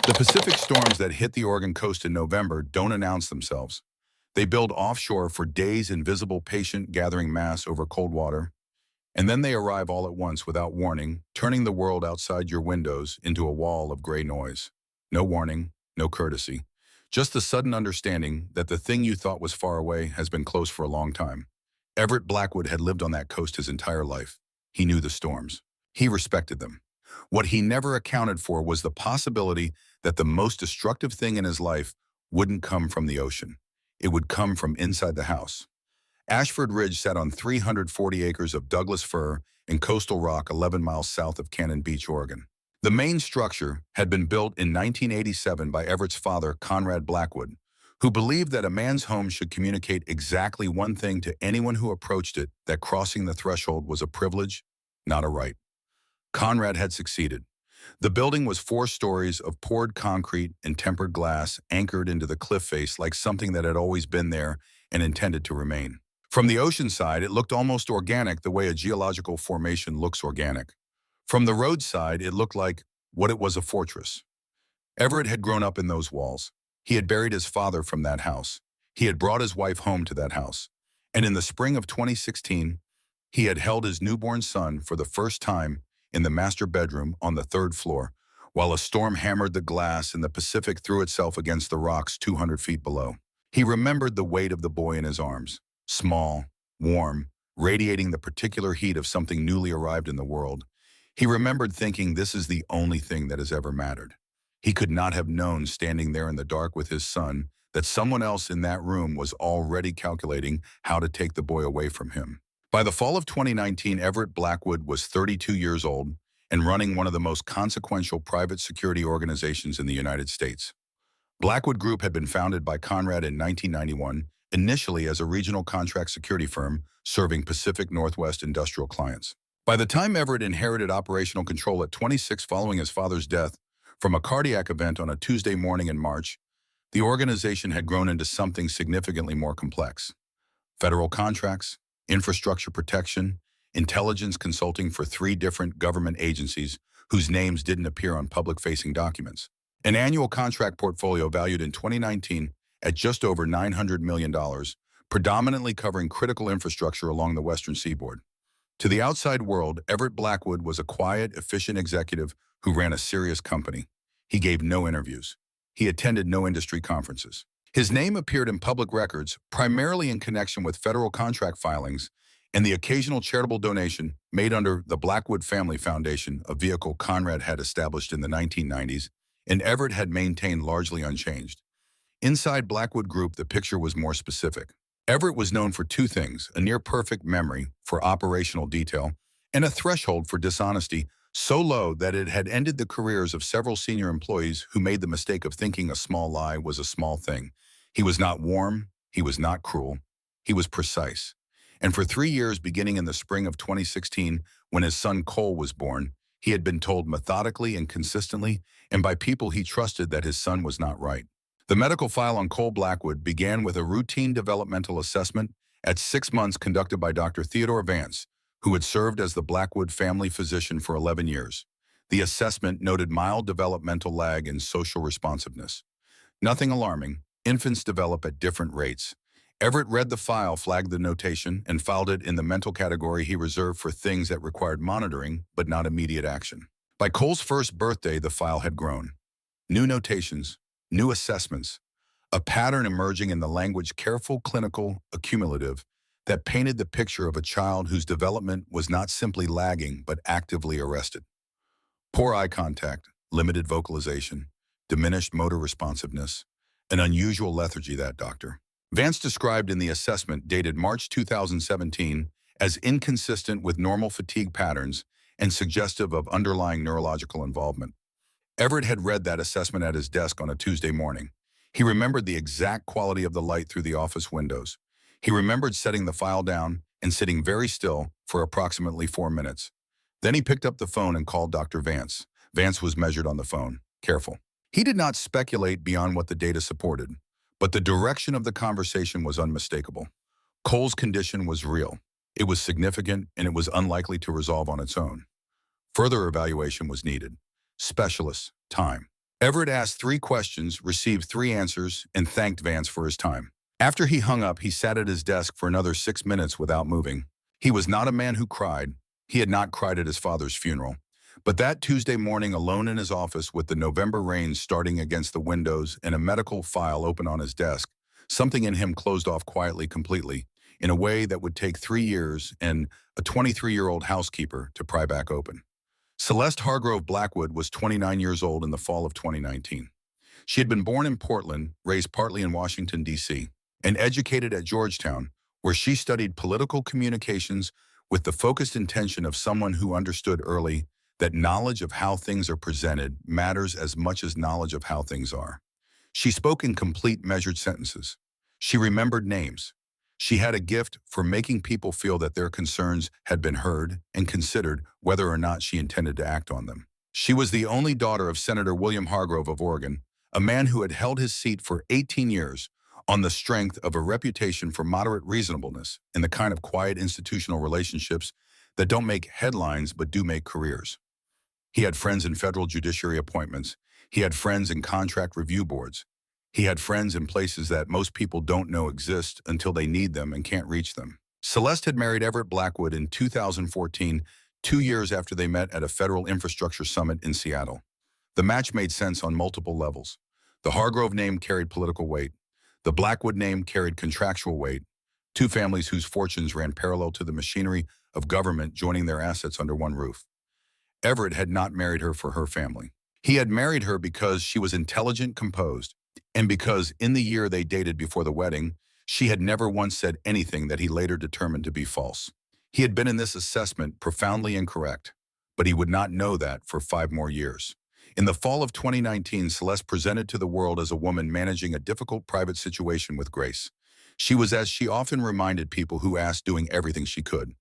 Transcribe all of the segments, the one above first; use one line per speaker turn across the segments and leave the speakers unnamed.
The Pacific storms that hit the Oregon coast in November don't announce themselves. They build offshore for days in visible patient gathering mass over cold water, and then they arrive all at once without warning, turning the world outside your windows into a wall of gray noise. No warning, no courtesy. Just the sudden understanding that the thing you thought was far away has been close for a long time. Everett Blackwood had lived on that coast his entire life. He knew the storms. He respected them. What he never accounted for was the possibility that the most destructive thing in his life wouldn't come from the ocean. It would come from inside the house. Ashford Ridge sat on 340 acres of Douglas fir and coastal rock 11 miles south of Cannon Beach, Oregon. The main structure had been built in 1987 by Everett's father, Conrad Blackwood, who believed that a man's home should communicate exactly one thing to anyone who approached it, that crossing the threshold was a privilege, not a right. Conrad had succeeded. The building was 4 stories of poured concrete and tempered glass anchored into the cliff face like something that had always been there and intended to remain. From the ocean side, it looked almost organic the way a geological formation looks organic. From the roadside, it looked like what it was, a fortress. Everett had grown up in those walls. He had buried his father from that house. He had brought his wife home to that house. And in the spring of 2016, he had held his newborn son for the first time in the master bedroom on the 3rd floor, while a storm hammered the glass and the Pacific threw itself against the rocks 200 feet below. He remembered the weight of the boy in his arms, small, warm, radiating the particular heat of something newly arrived in the world. He remembered thinking, this is the only thing that has ever mattered. He could not have known, standing there in the dark with his son, that someone else in that room was already calculating how to take the boy away from him. By the fall of 2019, Everett Blackwood was 32 years old and running one of the most consequential private security organizations in the United States. Blackwood Group had been founded by Conrad in 1991, initially as a regional contract security firm serving Pacific Northwest industrial clients. By the time Everett inherited operational control at 26 following his father's death from a cardiac event on a Tuesday morning in March, the organization had grown into something significantly more complex. Federal contracts, infrastructure protection, intelligence consulting for 3 different government agencies whose names didn't appear on public-facing documents. An annual contract portfolio valued in 2019 at just over $900 million, predominantly covering critical infrastructure along the western seaboard. To the outside world, Everett Blackwood was a quiet, efficient executive who ran a serious company. He gave no interviews. He attended no industry conferences. His name appeared in public records, primarily in connection with federal contract filings and the occasional charitable donation made under the Blackwood Family Foundation, a vehicle Conrad had established in the 1990s, and Everett had maintained largely unchanged. Inside Blackwood Group, the picture was more specific. Everett was known for 2 things: a near-perfect memory for operational detail and a threshold for dishonesty so low that it had ended the careers of several senior employees who made the mistake of thinking a small lie was a small thing. He was not warm, he was not cruel, he was precise. And for 3 years, beginning in the spring of 2016, when his son Cole was born, he had been told methodically and consistently, and by people he trusted, that his son was not right. The medical file on Cole Blackwood began with a routine developmental assessment at 6 months conducted by Dr. Theodore Vance, who had served as the Blackwood family physician for 11 years. The assessment noted mild developmental lag in social responsiveness. Nothing alarming. Infants develop at different rates. Everett read the file, flagged the notation, and filed it in the mental category he reserved for things that required monitoring but not immediate action. By Cole's first birthday, the file had grown. New notations, new assessments, a pattern emerging in the language, careful, clinical, accumulative, that painted the picture of a child whose development was not simply lagging but actively arrested. Poor eye contact, limited vocalization, diminished motor responsiveness, an unusual lethargy, that doctor Vance described in the assessment dated March 2017 as inconsistent with normal fatigue patterns and suggestive of underlying neurological involvement. Everett had read that assessment at his desk on a Tuesday morning. He remembered the exact quality of the light through the office windows. He remembered setting the file down and sitting very still for approximately 4 minutes. Then he picked up the phone and called Dr. Vance. Vance was measured on the phone. Careful. He did not speculate beyond what the data supported, but the direction of the conversation was unmistakable. Cole's condition was real. It was significant, and it was unlikely to resolve on its own. Further evaluation was needed. Specialists, time. Everett asked 3 questions, received 3 answers, and thanked Vance for his time. After he hung up, he sat at his desk for another 6 minutes without moving. He was not a man who cried. He had not cried at his father's funeral. But that Tuesday morning, alone in his office with the November rain starting against the windows and a medical file open on his desk, something in him closed off quietly, completely, in a way that would take 3 years and a 23-year-old housekeeper to pry back open. Celeste Hargrove Blackwood was 29 years old in the fall of 2019. She had been born in Portland, raised partly in Washington, D.C., and educated at Georgetown, where she studied political communications with the focused intention of someone who understood early that knowledge of how things are presented matters as much as knowledge of how things are. She spoke in complete, measured sentences. She remembered names. She had a gift for making people feel that their concerns had been heard and considered whether or not she intended to act on them. She was the only daughter of Senator William Hargrove of Oregon, a man who had held his seat for 18 years on the strength of a reputation for moderate reasonableness and the kind of quiet institutional relationships that don't make headlines but do make careers. He had friends in federal judiciary appointments. He had friends in contract review boards. He had friends in places that most people don't know exist until they need them and can't reach them. Celeste had married Everett Blackwood in 2014, 2 years after they met at a federal infrastructure summit in Seattle. The match made sense on multiple levels. The Hargrove name carried political weight. The Blackwood name carried contractual weight. Two families whose fortunes ran parallel to the machinery of government joining their assets under one roof. Everett had not married her for her family. He had married her because she was intelligent, composed, and because in the year they dated before the wedding, she had never once said anything that he later determined to be false. He had been in this assessment profoundly incorrect, but he would not know that for 5 more years. In the fall of 2019, Celeste presented to the world as a woman managing a difficult private situation with grace. She was, as she often reminded people who asked, doing everything she could.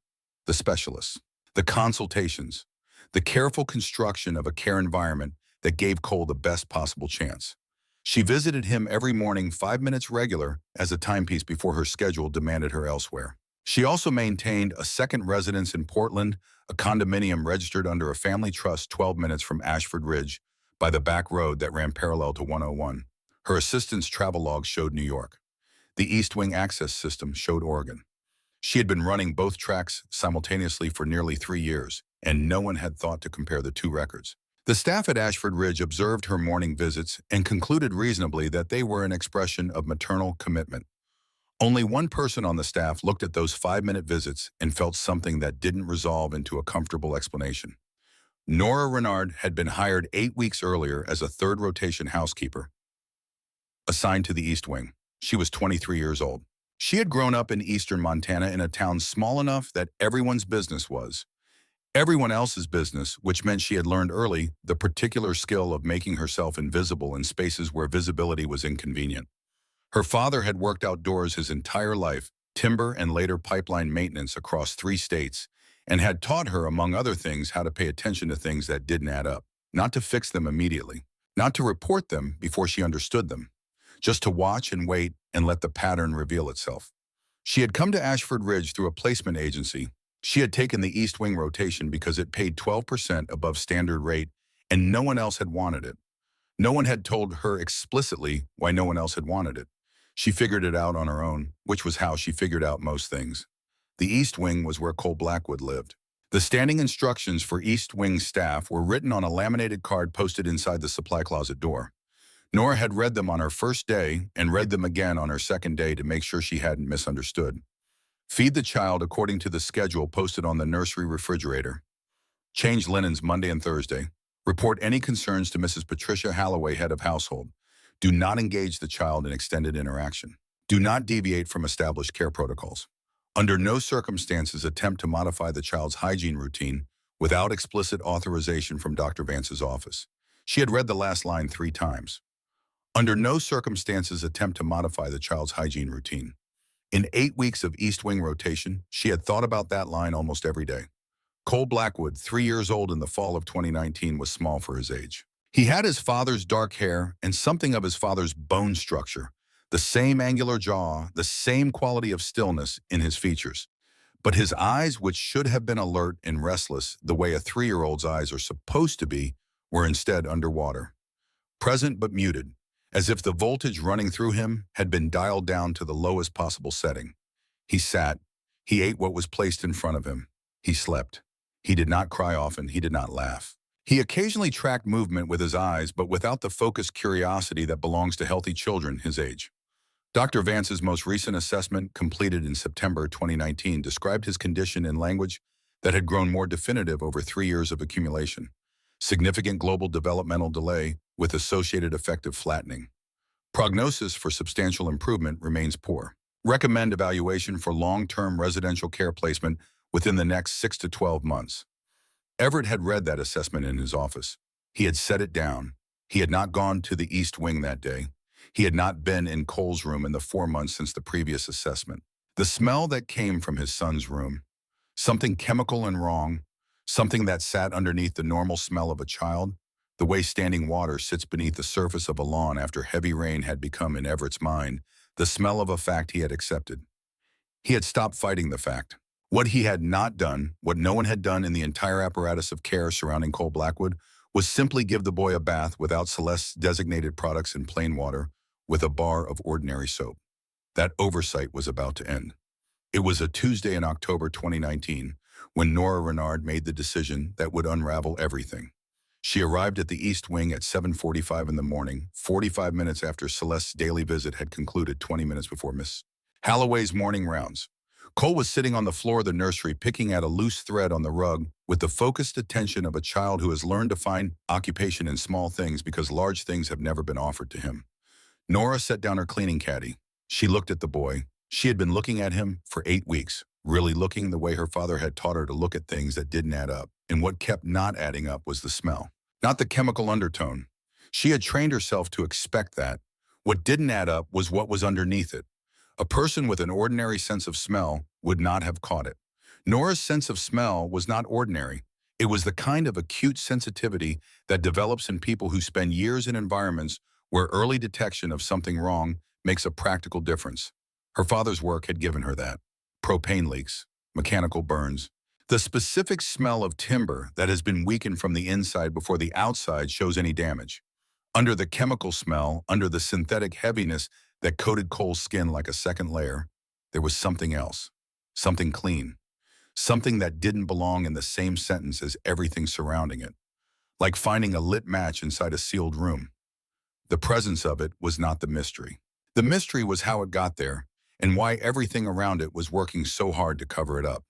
The specialists, the consultations, the careful construction of a care environment that gave Cole the best possible chance. She visited him every morning, 5 minutes regular, as a timepiece before her schedule demanded her elsewhere. She also maintained a second residence in Portland, a condominium registered under a family trust 12 minutes from Ashford Ridge, by the back road that ran parallel to 101. Her assistant's travel log showed New York. The East Wing access system showed Oregon. She had been running both tracks simultaneously for nearly 3 years, and no one had thought to compare the two records. The staff at Ashford Ridge observed her morning visits and concluded reasonably that they were an expression of maternal commitment. Only one person on the staff looked at those 5-minute visits and felt something that didn't resolve into a comfortable explanation. Nora Renard had been hired 8 weeks earlier as a third rotation housekeeper, assigned to the East Wing. She was 23 years old. She had grown up in eastern Montana in a town small enough that everyone's business was everyone else's business, which meant she had learned early the particular skill of making herself invisible in spaces where visibility was inconvenient. Her father had worked outdoors his entire life, timber and later pipeline maintenance across 3 states, and had taught her, among other things, how to pay attention to things that didn't add up, not to fix them immediately, not to report them before she understood them, just to watch and wait and let the pattern reveal itself. She had come to Ashford Ridge through a placement agency. She had taken the East Wing rotation because it paid 12% above standard rate, and no one else had wanted it. No one had told her explicitly why no one else had wanted it. She figured it out on her own, which was how she figured out most things. The East Wing was where Cole Blackwood lived. The standing instructions for East Wing staff were written on a laminated card posted inside the supply closet door. Nora had read them on her first day and read them again on her second day to make sure she hadn't misunderstood. Feed the child according to the schedule posted on the nursery refrigerator. Change linens Monday and Thursday. Report any concerns to Mrs. Patricia Halloway, head of household. Do not engage the child in extended interaction. Do not deviate from established care protocols. Under no circumstances attempt to modify the child's hygiene routine without explicit authorization from Dr. Vance's office. She had read the last line 3 times. Under no circumstances attempt to modify the child's hygiene routine. In 8 weeks of East Wing rotation, she had thought about that line almost every day. Cole Blackwood, 3 years old in the fall of 2019, was small for his age. He had his father's dark hair and something of his father's bone structure, the same angular jaw, the same quality of stillness in his features. But his eyes, which should have been alert and restless the way a 3-year-old's eyes are supposed to be, were instead underwater. present but muted, as if the voltage running through him had been dialed down to the lowest possible setting. He sat. He ate what was placed in front of him. He slept. He did not cry often. He did not laugh. He occasionally tracked movement with his eyes, but without the focused curiosity that belongs to healthy children his age. Dr. Vance's most recent assessment, completed in September 2019, described his condition in language that had grown more definitive over 3 years of accumulation. Significant global developmental delay with associated affective flattening. Prognosis for substantial improvement remains poor. Recommend evaluation for long-term residential care placement within the next 6 to 12 months. Everett had read that assessment in his office. He had set it down. He had not gone to the East Wing that day. He had not been in Cole's room in the 4 months since the previous assessment. The smell that came from his son's room, something chemical and wrong, something that sat underneath the normal smell of a child, the way standing water sits beneath the surface of a lawn after heavy rain had become in Everett's mind, the smell of a fact he had accepted. He had stopped fighting the fact. What he had not done, what no one had done in the entire apparatus of care surrounding Cole Blackwood, was simply give the boy a bath without Celeste's designated products in plain water, with a bar of ordinary soap. That oversight was about to end. It was a Tuesday in October 2019 when Nora Renard made the decision that would unravel everything. She arrived at the East Wing at 7:45 in the morning, 45 minutes after Celeste's daily visit had concluded 20 minutes before Miss Halloway's morning rounds. Cole was sitting on the floor of the nursery picking at a loose thread on the rug with the focused attention of a child who has learned to find occupation in small things because large things have never been offered to him. Nora set down her cleaning caddy. She looked at the boy. She had been looking at him for 8 weeks, really looking the way her father had taught her to look at things that didn't add up. And what kept not adding up was the smell, not the chemical undertone. She had trained herself to expect that. What didn't add up was what was underneath it. A person with an ordinary sense of smell would not have caught it. Nora's sense of smell was not ordinary. It was the kind of acute sensitivity that develops in people who spend years in environments where early detection of something wrong makes a practical difference. Her father's work had given her that. Propane leaks, mechanical burns, the specific smell of timber that has been weakened from the inside before the outside shows any damage. Under the chemical smell, under the synthetic heaviness that coated Cole's skin like a second layer, there was something else, something clean, something that didn't belong in the same sentence as everything surrounding it, like finding a lit match inside a sealed room. The presence of it was not the mystery. The mystery was how it got there and why everything around it was working so hard to cover it up.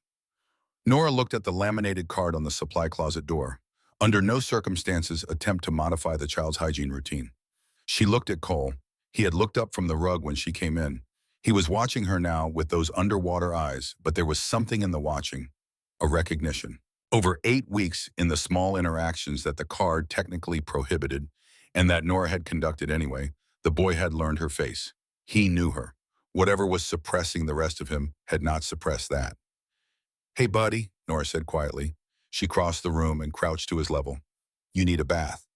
Nora looked at the laminated card on the supply closet door. Under no circumstances attempt to modify the child's hygiene routine. She looked at Cole. He had looked up from the rug when she came in. He was watching her now with those underwater eyes, but there was something in the watching, a recognition. Over 8 weeks in the small interactions that the card technically prohibited, and that Nora had conducted anyway, the boy had learned her face. He knew her. Whatever was suppressing the rest of him had not suppressed that. "Hey, buddy," Nora said quietly. She crossed the room and crouched to his level. "You need a bath."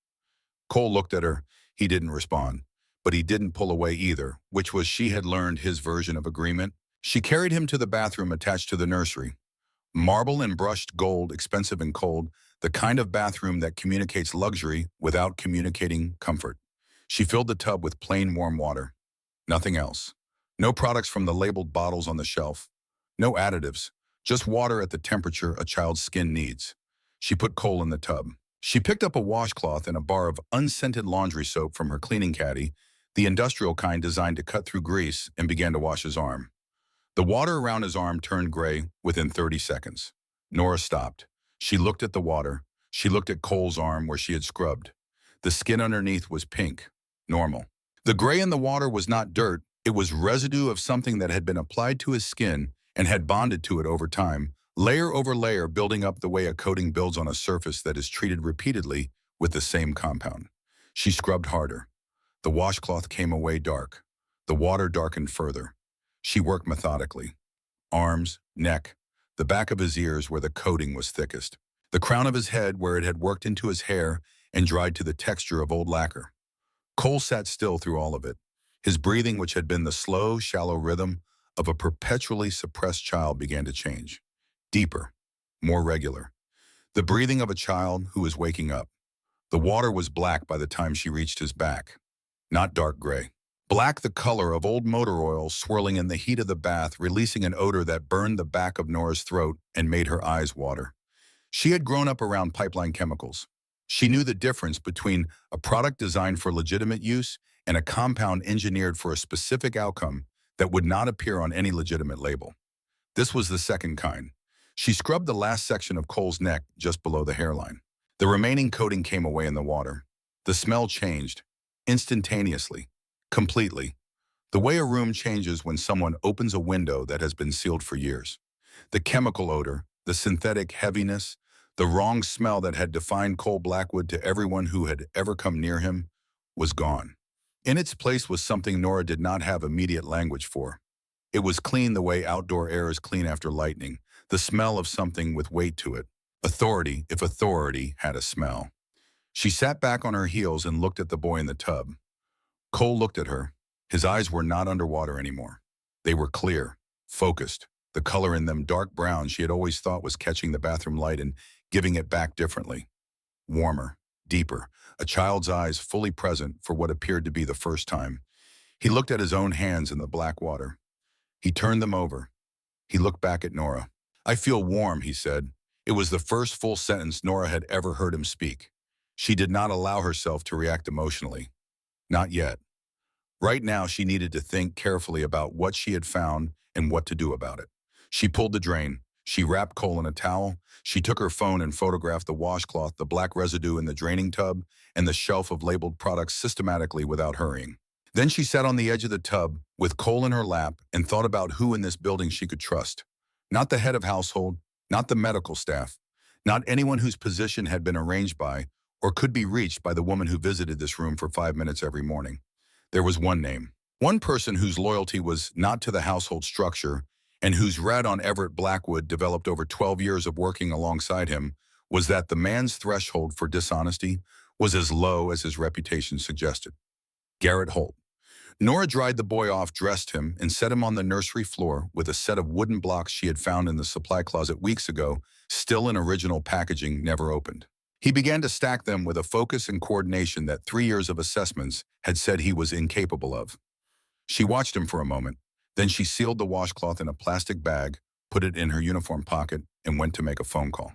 Cole looked at her. He didn't respond, but he didn't pull away either, which was she had learned his version of agreement. She carried him to the bathroom attached to the nursery. Marble and brushed gold, expensive and cold, the kind of bathroom that communicates luxury without communicating comfort. She filled the tub with plain warm water. Nothing else. No products from the labeled bottles on the shelf. No additives. Just water at the temperature a child's skin needs. She put Cole in the tub. She picked up a washcloth and a bar of unscented laundry soap from her cleaning caddy, the industrial kind designed to cut through grease, and began to wash his arm. The water around his arm turned gray within 30 seconds. Nora stopped. She looked at the water. She looked at Cole's arm where she had scrubbed. The skin underneath was pink, normal. The gray in the water was not dirt. It was residue of something that had been applied to his skin and had bonded to it over time, layer over layer, building up the way a coating builds on a surface that is treated repeatedly with the same compound. She scrubbed harder. The washcloth came away dark. The water darkened further. She worked methodically. Arms, neck, the back of his ears where the coating was thickest. The crown of his head where it had worked into his hair and dried to the texture of old lacquer. Cole sat still through all of it. His breathing, which had been the slow, shallow rhythm of a perpetually suppressed child, began to change. Deeper, more regular. The breathing of a child who is waking up. The water was black by the time she reached his back, not dark gray. Black, the color of old motor oil swirling in the heat of the bath, releasing an odor that burned the back of Nora's throat and made her eyes water. She had grown up around pipeline chemicals. She knew the difference between a product designed for legitimate use and a compound engineered for a specific outcome that would not appear on any legitimate label. This was the second kind. She scrubbed the last section of Cole's neck just below the hairline. The remaining coating came away in the water. The smell changed, instantaneously, completely. The way a room changes when someone opens a window that has been sealed for years. The chemical odor, the synthetic heaviness, the wrong smell that had defined Cole Blackwood to everyone who had ever come near him was gone. In its place was something Nora did not have immediate language for. It was clean the way outdoor air is clean after lightning, the smell of something with weight to it. Authority, if authority had a smell. She sat back on her heels and looked at the boy in the tub. Cole looked at her. His eyes were not underwater anymore. They were clear, focused, the color in them dark brown she had always thought was catching the bathroom light and giving it back differently. Warmer, deeper, a child's eyes fully present for what appeared to be the first time. He looked at his own hands in the black water. He turned them over. He looked back at Nora. "I feel warm," he said. It was the first full sentence Nora had ever heard him speak. She did not allow herself to react emotionally. Not yet. Right now, she needed to think carefully about what she had found and what to do about it. She pulled the drain. She wrapped Cole in a towel. She took her phone and photographed the washcloth, the black residue in the draining tub, and the shelf of labeled products systematically without hurrying. Then she sat on the edge of the tub with Cole in her lap and thought about who in this building she could trust. Not the head of household, not the medical staff, not anyone whose position had been arranged by or could be reached by the woman who visited this room for 5 minutes every morning. There was one name, one person whose loyalty was not to the household structure and whose red on Everett Blackwood developed over 12 years of working alongside him was that the man's threshold for dishonesty was as low as his reputation suggested. Garrett Holt. Nora dried the boy off, dressed him, and set him on the nursery floor with a set of wooden blocks she had found in the supply closet weeks ago, still in original packaging, never opened. He began to stack them with a focus and coordination that 3 years of assessments had said he was incapable of. She watched him for a moment, then she sealed the washcloth in a plastic bag, put it in her uniform pocket, and went to make a phone call.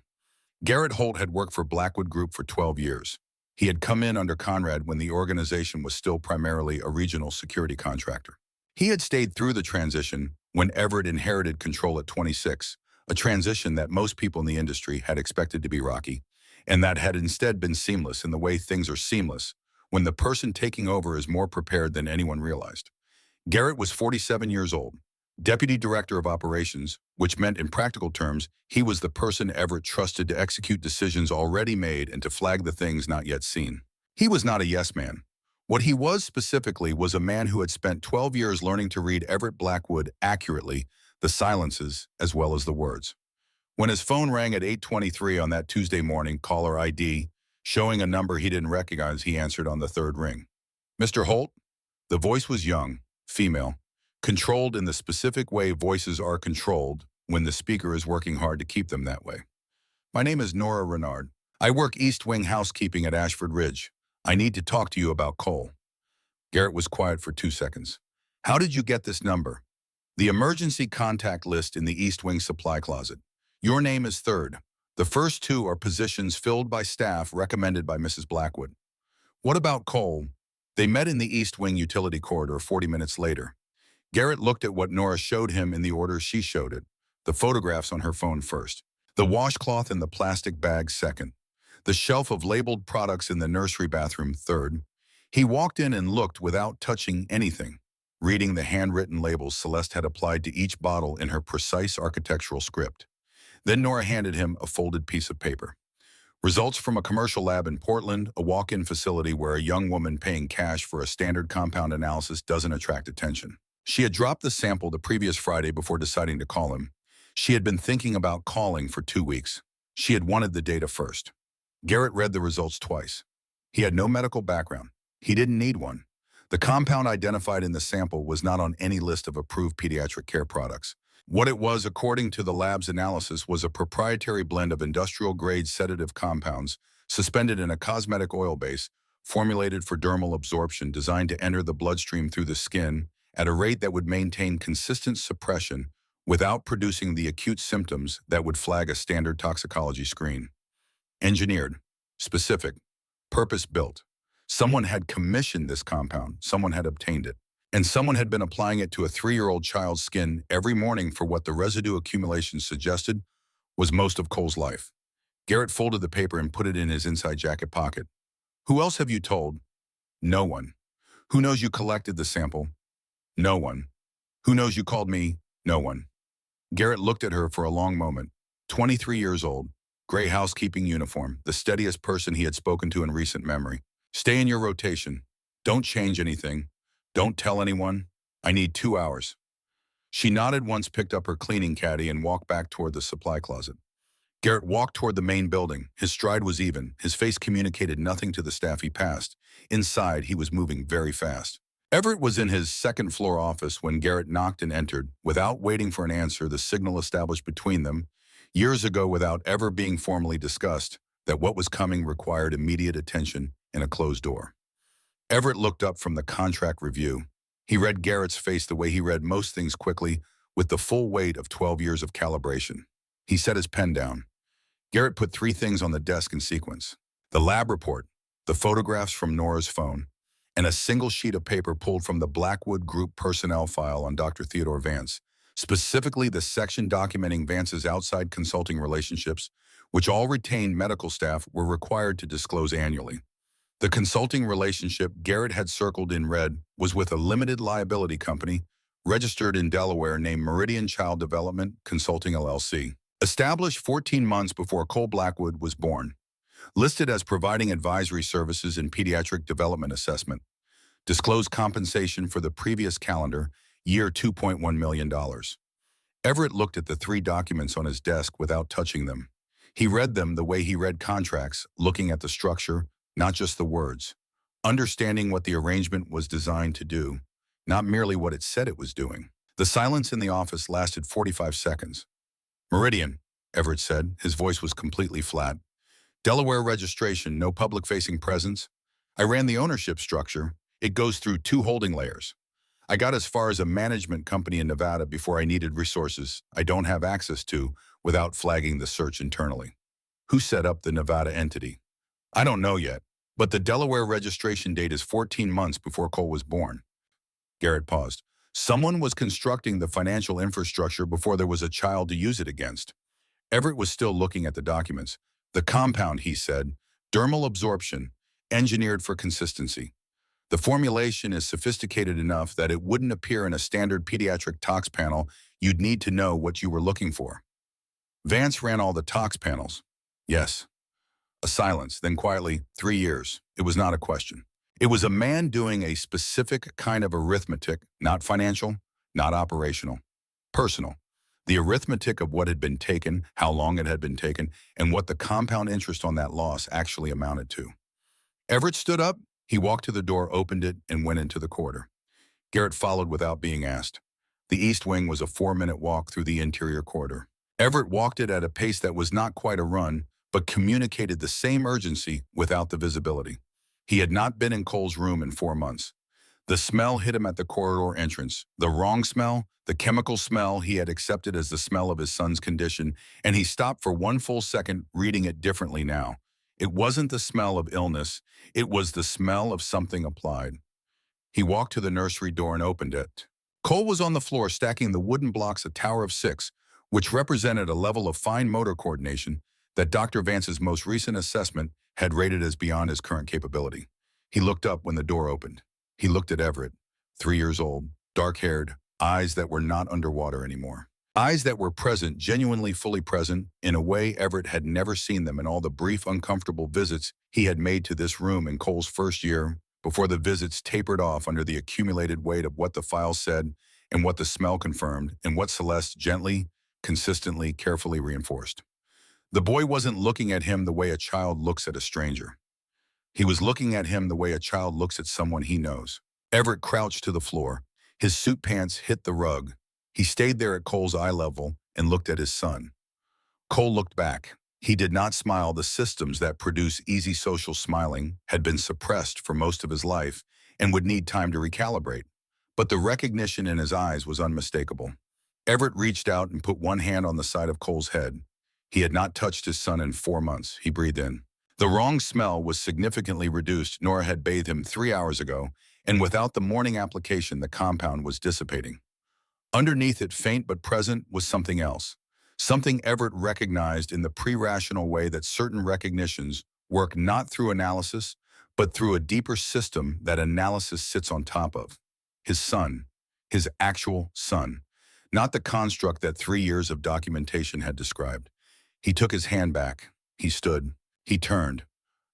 Garrett Holt had worked for Blackwood Group for 12 years. He had come in under Conrad when the organization was still primarily a regional security contractor. He had stayed through the transition when Everett inherited control at 26, a transition that most people in the industry had expected to be rocky, and that had instead been seamless in the way things are seamless when the person taking over is more prepared than anyone realized. Garrett was 47 years old, Deputy Director of Operations, which meant in practical terms, he was the person Everett trusted to execute decisions already made and to flag the things not yet seen. He was not a yes man. What he was specifically was a man who had spent 12 years learning to read Everett Blackwood accurately, the silences as well as the words. When his phone rang at 8:23 on that Tuesday morning, caller ID, showing a number he didn't recognize, he answered on the third ring. "Mr. Holt?" The voice was young, female, controlled in the specific way voices are controlled when the speaker is working hard to keep them that way. "My name is Nora Renard. I work East Wing housekeeping at Ashford Ridge. I need to talk to you about Cole." Garrett was quiet for 2 seconds. "How did you get this number?" "The emergency contact list in the East Wing supply closet. Your name is third. The first 2 are positions filled by staff recommended by Mrs. Blackwood." "What about Cole?" They met in the East Wing utility corridor 40 minutes later. Garrett looked at what Nora showed him in the order she showed it, the photographs on her phone first, the washcloth in the plastic bag second, the shelf of labeled products in the nursery bathroom third. He walked in and looked without touching anything, reading the handwritten labels Celeste had applied to each bottle in her precise architectural script. Then Nora handed him a folded piece of paper. "Results from a commercial lab in Portland, a walk-in facility where a young woman paying cash for a standard compound analysis doesn't attract attention." She had dropped the sample the previous Friday before deciding to call him. She had been thinking about calling for 2 weeks. She had wanted the data first. Garrett read the results twice. He had no medical background. He didn't need one. The compound identified in the sample was not on any list of approved pediatric care products. What it was, according to the lab's analysis, was a proprietary blend of industrial-grade sedative compounds suspended in a cosmetic oil base, formulated for dermal absorption designed to enter the bloodstream through the skin at a rate that would maintain consistent suppression without producing the acute symptoms that would flag a standard toxicology screen. Engineered, specific, purpose-built. Someone had commissioned this compound, someone had obtained it, and someone had been applying it to a 3-year-old child's skin every morning for what the residue accumulation suggested was most of Cole's life. Garrett folded the paper and put it in his inside jacket pocket. Who else have you told? No one. Who knows you collected the sample? No one. Who knows you called me? No one. Garrett looked at her for a long moment. 23 years old, gray housekeeping uniform, the steadiest person he had spoken to in recent memory. Stay in your rotation. Don't change anything. Don't tell anyone. I need 2 hours. She nodded once, picked up her cleaning caddy, and walked back toward the supply closet. Garrett walked toward the main building. His stride was even. His face communicated nothing to the staff he passed. Inside, he was moving very fast. Everett was in his second-floor office when Garrett knocked and entered. Without waiting for an answer, the signal established between them, years ago without ever being formally discussed, that what was coming required immediate attention in a closed door. Everett looked up from the contract review. He read Garrett's face the way he read most things, quickly, with the full weight of 12 years of calibration. He set his pen down. Garrett put 3 things on the desk in sequence: the lab report, the photographs from Nora's phone, and a single sheet of paper pulled from the Blackwood Group personnel file on Dr. Theodore Vance, specifically the section documenting Vance's outside consulting relationships, which all retained medical staff were required to disclose annually. The consulting relationship Garrett had circled in red was with a limited liability company registered in Delaware named Meridian Child Development Consulting LLC. Established 14 months before Cole Blackwood was born. Listed as providing advisory services in pediatric development assessment. Disclosed compensation for the previous calendar year $2.1 million. Everett looked at the 3 documents on his desk without touching them. He read them the way he read contracts, looking at the structure, not just the words. Understanding what the arrangement was designed to do, not merely what it said it was doing. The silence in the office lasted 45 seconds. Meridian, Everett said. His voice was completely flat. Delaware registration, no public-facing presence. I ran the ownership structure. It goes through 2 holding layers. I got as far as a management company in Nevada before I needed resources I don't have access to without flagging the search internally. Who set up the Nevada entity? I don't know yet, but the Delaware registration date is 14 months before Cole was born. Garrett paused. Someone was constructing the financial infrastructure before there was a child to use it against. Everett was still looking at the documents. The compound, he said, dermal absorption, engineered for consistency. The formulation is sophisticated enough that it wouldn't appear in a standard pediatric tox panel. You'd need to know what you were looking for. Vance ran all the tox panels. Yes. A silence, then quietly, 3 years. It was not a question. It was a man doing a specific kind of arithmetic, not financial, not operational, personal. The arithmetic of what had been taken, how long it had been taken, and what the compound interest on that loss actually amounted to. Everett stood up. He walked to the door, opened it, and went into the corridor. Garrett followed without being asked. The east wing was a 4-minute walk through the interior corridor. Everett walked it at a pace that was not quite a run, but communicated the same urgency without the visibility. He had not been in Cole's room in 4 months. The smell hit him at the corridor entrance. The wrong smell, the chemical smell he had accepted as the smell of his son's condition, and he stopped for 1 full second, reading it differently now. It wasn't the smell of illness, it was the smell of something applied. He walked to the nursery door and opened it. Cole was on the floor stacking the wooden blocks, a tower of 6, which represented a level of fine motor coordination that Dr. Vance's most recent assessment had rated as beyond his current capability. He looked up when the door opened. He looked at Everett, 3 years old, dark-haired, eyes that were not underwater anymore. Eyes that were present, genuinely fully present, in a way Everett had never seen them in all the brief, uncomfortable visits he had made to this room in Cole's first year, before the visits tapered off under the accumulated weight of what the file said and what the smell confirmed and what Celeste gently, consistently, carefully reinforced. The boy wasn't looking at him the way a child looks at a stranger. He was looking at him the way a child looks at someone he knows. Everett crouched to the floor. His suit pants hit the rug. He stayed there at Cole's eye level and looked at his son. Cole looked back. He did not smile. The systems that produce easy social smiling had been suppressed for most of his life and would need time to recalibrate. But the recognition in his eyes was unmistakable. Everett reached out and put one hand on the side of Cole's head. He had not touched his son in 4 months. He breathed in. The wrong smell was significantly reduced. Nora had bathed him 3 hours ago, and without the morning application, the compound was dissipating. Underneath it, faint but present, was something else. Something Everett recognized in the pre-rational way that certain recognitions work not through analysis, but through a deeper system that analysis sits on top of. His son. His actual son. Not the construct that 3 years of documentation had described. He took his hand back. He stood. He turned.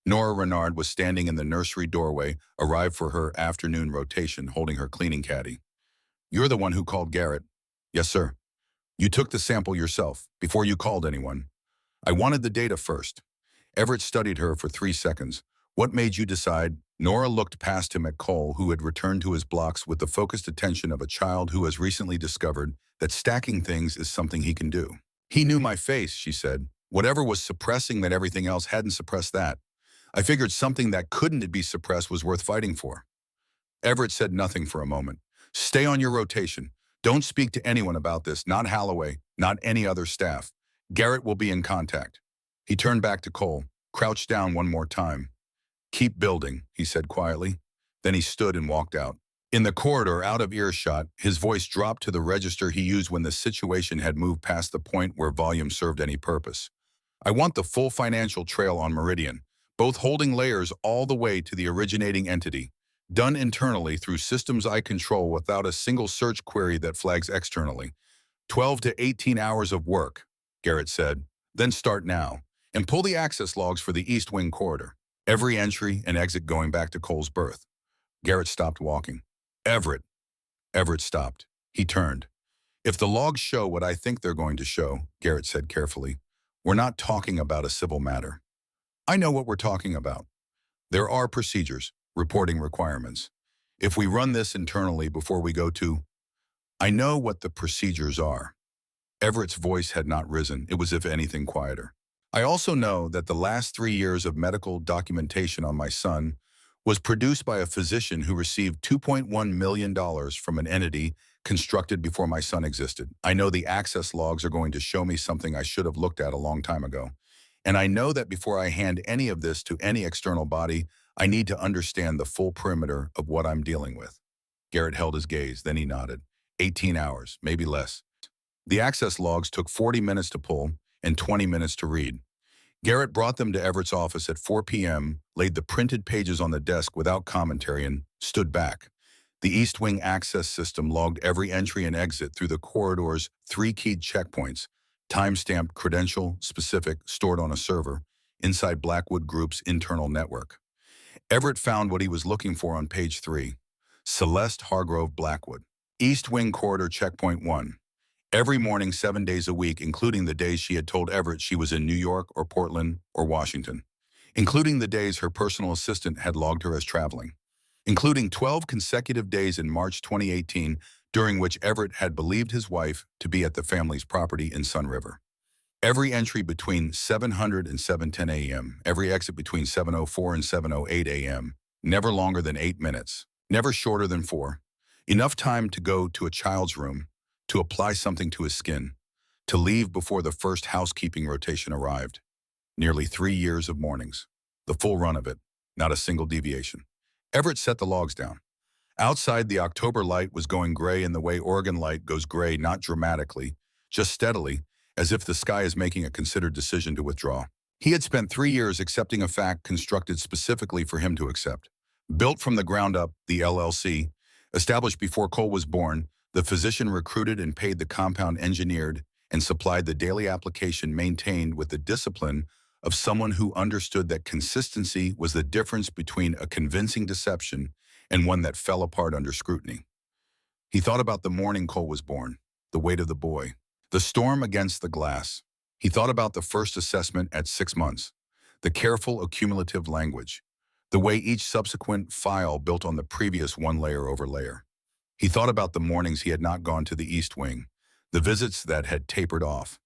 Nora Renard was standing in the nursery doorway, arrived for her afternoon rotation, holding her cleaning caddy. "You're the one who called Garrett." "Yes, sir." "You took the sample yourself, before you called anyone." "I wanted the data first." Everett studied her for 3 seconds. "What made you decide?" Nora looked past him at Cole, who had returned to his blocks with the focused attention of a child who has recently discovered that stacking things is something he can do. "He knew my face," she said. "Whatever was suppressing that everything else hadn't suppressed that. I figured something that couldn't be suppressed was worth fighting for." Everett said nothing for a moment. "Stay on your rotation. Don't speak to anyone about this, not Holloway, not any other staff. Garrett will be in contact." He turned back to Cole, crouched down one more time. "Keep building," he said quietly. Then he stood and walked out. In the corridor, out of earshot, his voice dropped to the register he used when the situation had moved past the point where volume served any purpose. "I want the full financial trail on Meridian, both holding layers all the way to the originating entity, done internally through systems I control without a single search query that flags externally. 12 to 18 hours of work," Garrett said. "Then start now, and pull the access logs for the East Wing corridor. Every entry and exit going back to Cole's berth." Garrett stopped walking. "Everett." Everett stopped. He turned. "If the logs show what I think they're going to show," Garrett said carefully, "we're not talking about a civil matter." "I know what we're talking about. There are procedures, reporting requirements. If we run this internally before we go to—" "I know what the procedures are." Everett's voice had not risen. It was, if anything, quieter. "I also know that the last 3 years of medical documentation on my son was produced by a physician who received $2.1 million from an entity constructed before my son existed. I know the access logs are going to show me something I should have looked at a long time ago. And I know that before I hand any of this to any external body, I need to understand the full perimeter of what I'm dealing with." Garrett held his gaze, then he nodded. 18 hours, maybe less. The access logs took 40 minutes to pull and 20 minutes to read. Garrett brought them to Everett's office at 4 p.m., laid the printed pages on the desk without commentary, and stood back. The East Wing access system logged every entry and exit through the corridor's 3 keyed checkpoints, time-stamped, credential-specific, stored on a server, inside Blackwood Group's internal network. Everett found what he was looking for on page 3. Celeste Hargrove Blackwood. East Wing Corridor Checkpoint 1. Every morning, 7 days a week, including the days she had told Everett she was in New York or Portland or Washington. Including the days her personal assistant had logged her as traveling. Including 12 consecutive days in March 2018, during which Everett had believed his wife to be at the family's property in Sun River. Every entry between 700 and 7:10 a.m., every exit between 7:04 and 7:08 a.m., never longer than 8 minutes, never shorter than 4. Enough time to go to a child's room, to apply something to his skin, to leave before the first housekeeping rotation arrived. Nearly 3 years of mornings. The full run of it, not a single deviation. Everett set the logs down. Outside, the October light was going gray in the way Oregon light goes gray, not dramatically, just steadily, as if the sky is making a considered decision to withdraw. He had spent 3 years accepting a fact constructed specifically for him to accept. Built from the ground up, the LLC, established before Cole was born, the physician recruited and paid the compound engineered and supplied the daily application maintained with the discipline of someone who understood that consistency was the difference between a convincing deception and one that fell apart under scrutiny. He thought about the morning Cole was born, the weight of the boy, the storm against the glass. He thought about the first assessment at 6 months, the careful accumulative language, the way each subsequent file built on the previous one layer over layer. He thought about the mornings he had not gone to the East Wing, the visits that had tapered off,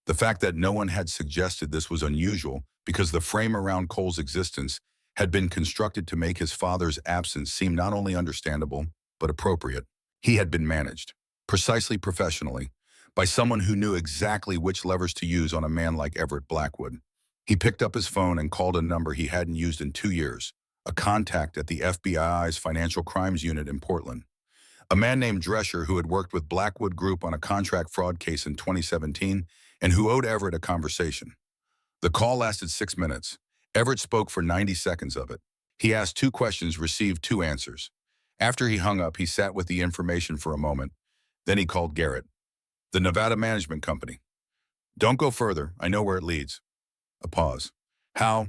The fact that no one had suggested this was unusual because the frame around Cole's existence had been constructed to make his father's absence seem not only understandable, but appropriate. He had been managed, precisely professionally, by someone who knew exactly which levers to use on a man like Everett Blackwood. He picked up his phone and called a number he hadn't used in 2 years, a contact at the FBI's Financial Crimes Unit in Portland. A man named Drescher who had worked with Blackwood Group on a contract fraud case in 2017 and who owed Everett a conversation. The call lasted 6 minutes. Everett spoke for 90 seconds of it. He asked 2 questions, received 2 answers. After he hung up, he sat with the information for a moment. Then he called Garrett, the Nevada Management Company. Don't go further. I know where it leads. A pause. How?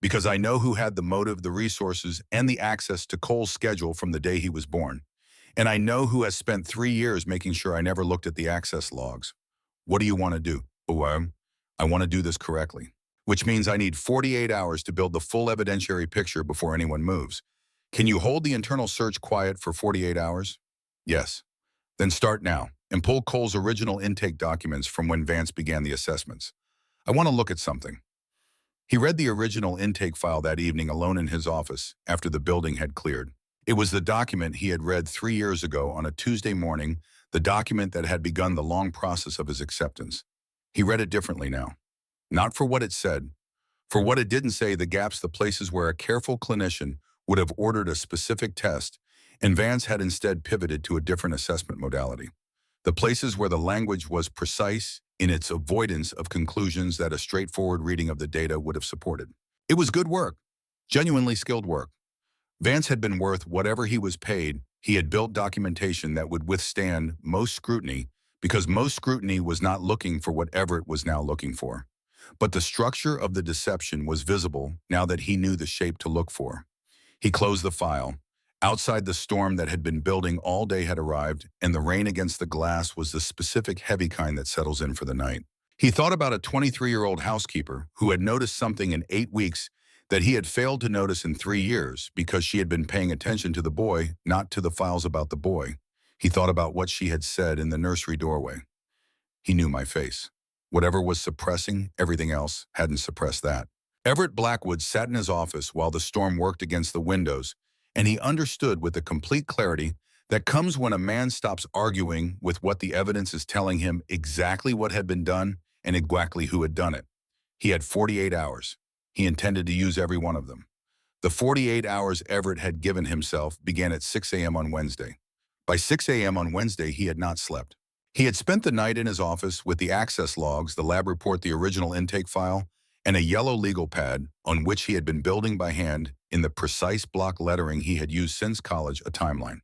Because I know who had the motive, the resources, and the access to Cole's schedule from the day he was born. And I know who has spent 3 years making sure I never looked at the access logs. What do you want to do? Oh, I want to do this correctly, which means I need 48 hours to build the full evidentiary picture before anyone moves. Can you hold the internal search quiet for 48 hours? Yes. Then start now and pull Cole's original intake documents from when Vance began the assessments. I want to look at something. He read the original intake file that evening alone in his office after the building had cleared. It was the document he had read 3 years ago on a Tuesday morning, the document that had begun the long process of his acceptance. He read it differently now. Not for what it said, for what it didn't say, the gaps, the places where a careful clinician would have ordered a specific test, and Vance had instead pivoted to a different assessment modality. The places where the language was precise in its avoidance of conclusions that a straightforward reading of the data would have supported. It was good work, genuinely skilled work. Vance had been worth whatever he was paid. He had built documentation that would withstand most scrutiny because most scrutiny was not looking for what Everett was now looking for. But the structure of the deception was visible now that he knew the shape to look for. He closed the file. Outside, the storm that had been building all day had arrived, and the rain against the glass was the specific heavy kind that settles in for the night. He thought about a 23-year-old housekeeper who had noticed something in 8 weeks that he had failed to notice in 3 years because she had been paying attention to the boy, not to the files about the boy. He thought about what she had said in the nursery doorway. He knew my face. Whatever was suppressing everything else hadn't suppressed that. Everett Blackwood sat in his office while the storm worked against the windows, and he understood with the complete clarity that comes when a man stops arguing with what the evidence is telling him exactly what had been done and exactly who had done it. He had 48 hours. He intended to use every one of them. The 48 hours Everett had given himself began at 6 a.m. on Wednesday. By 6 a.m. on Wednesday, he had not slept. He had spent the night in his office with the access logs, the lab report, the original intake file, and a yellow legal pad on which he had been building by hand in the precise block lettering he had used since college a timeline.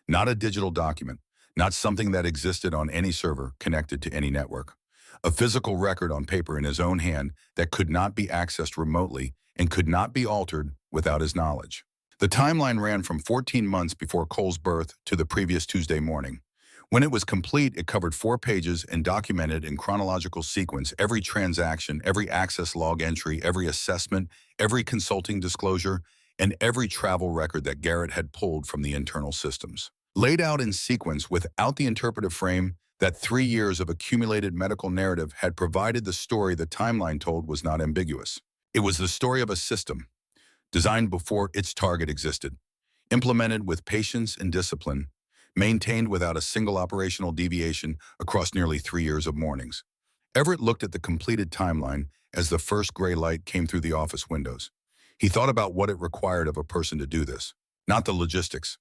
Not a digital document, not something that existed on any server connected to any network. A physical record on paper in his own hand that could not be accessed remotely and could not be altered without his knowledge. The timeline ran from 14 months before Cole's birth to the previous Tuesday morning. When it was complete, it covered 4 pages and documented in chronological sequence every transaction, every access log entry, every assessment, every consulting disclosure, and every travel record that Garrett had pulled from the internal systems. Laid out in sequence without the interpretive frame that 3 years of accumulated medical narrative had provided, the story the timeline told was not ambiguous. It was the story of a system, designed before its target existed, implemented with patience and discipline, maintained without a single operational deviation across nearly 3 years of mornings. Everett looked at the completed timeline as the first gray light came through the office windows. He thought about what it required of a person to do this, not the logistics.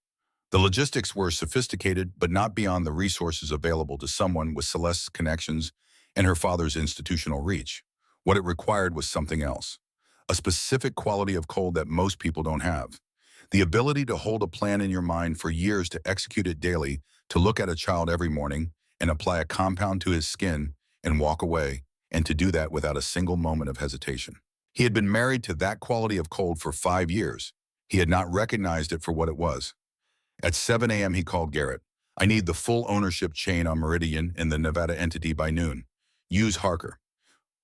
The logistics were sophisticated, but not beyond the resources available to someone with Celeste's connections and her father's institutional reach. What it required was something else, a specific quality of Cole that most people don't have. The ability to hold a plan in your mind for years, to execute it daily, to look at a child every morning and apply a compound to his skin and walk away, and to do that without a single moment of hesitation. He had been married to that quality of Cole for 5 years. He had not recognized it for what it was. At 7 a.m. he called Garrett. I need the full ownership chain on Meridian and the Nevada entity by noon. Use Harker.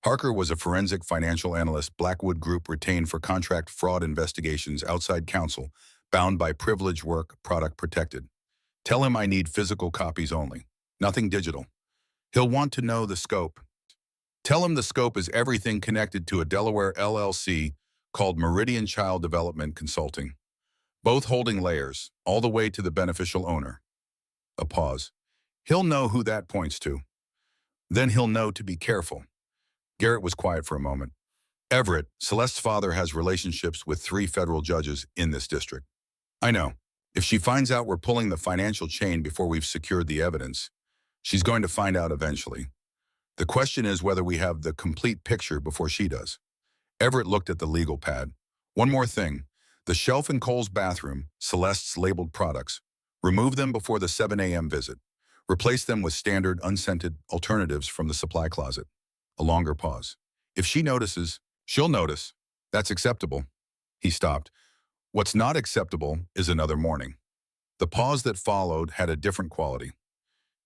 Harker was a forensic financial analyst Blackwood Group retained for contract fraud investigations, outside counsel, bound by privilege, work product protected. Tell him I need physical copies only, nothing digital. He'll want to know the scope. Tell him the scope is everything connected to a Delaware LLC called Meridian Child Development Consulting, both holding layers, all the way to the beneficial owner. A pause. He'll know who that points to. Then he'll know to be careful. Garrett was quiet for a moment. Everett, Celeste's father, has relationships with 3 federal judges in this district. I know. If she finds out we're pulling the financial chain before we've secured the evidence, she's going to find out eventually. The question is whether we have the complete picture before she does. Everett looked at the legal pad. One more thing. The shelf in Cole's bathroom, Celeste's labeled products. Remove them before the 7 a.m. visit. Replace them with standard, unscented alternatives from the supply closet. A longer pause. If she notices, she'll notice. That's acceptable. He stopped. What's not acceptable is another morning. The pause that followed had a different quality.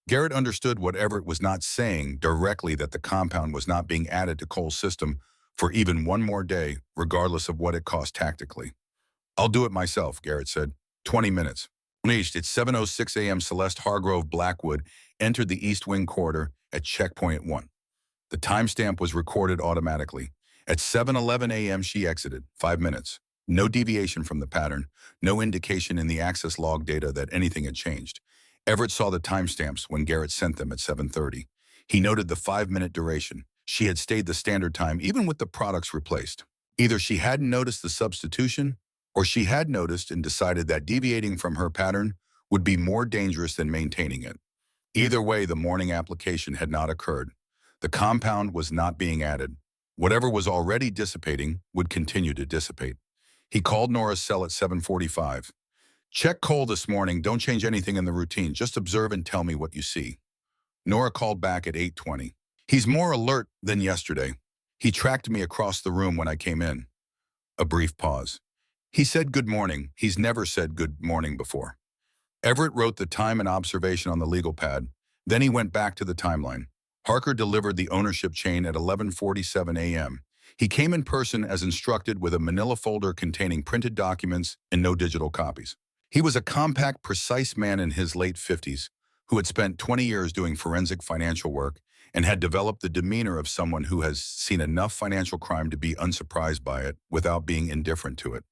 Garrett understood what Everett was not saying directly, that the compound was not being added to Cole's system for even one more day, regardless of what it cost tactically. I'll do it myself, Garrett said. 20 minutes. Unleashed, it's 7:06 a.m. Celeste Hargrove Blackwood entered the East Wing corridor at checkpoint 1. The timestamp was recorded automatically. At 7:11 a.m. she exited, 5 minutes. No deviation from the pattern, no indication in the access log data that anything had changed. Everett saw the timestamps when Garrett sent them at 7:30. He noted the 5-minute duration. She had stayed the standard time even with the products replaced. Either she hadn't noticed the substitution, or she had noticed and decided that deviating from her pattern would be more dangerous than maintaining it. Either way, the morning application had not occurred. The compound was not being added. Whatever was already dissipating would continue to dissipate. He called Nora's cell at 7:45. Check Cole this morning. Don't change anything in the routine. Just observe and tell me what you see. Nora called back at 8:20. He's more alert than yesterday. He tracked me across the room when I came in. A brief pause. He said good morning. He's never said good morning before. Everett wrote the time and observation on the legal pad. Then he went back to the timeline. Harker delivered the ownership chain at 11:47 a.m. He came in person as instructed with a manila folder containing printed documents and no digital copies. He was a compact, precise man in his late 50s who had spent 20 years doing forensic financial work and had developed the demeanor of someone who has seen enough financial crime to be unsurprised by it without being indifferent to it.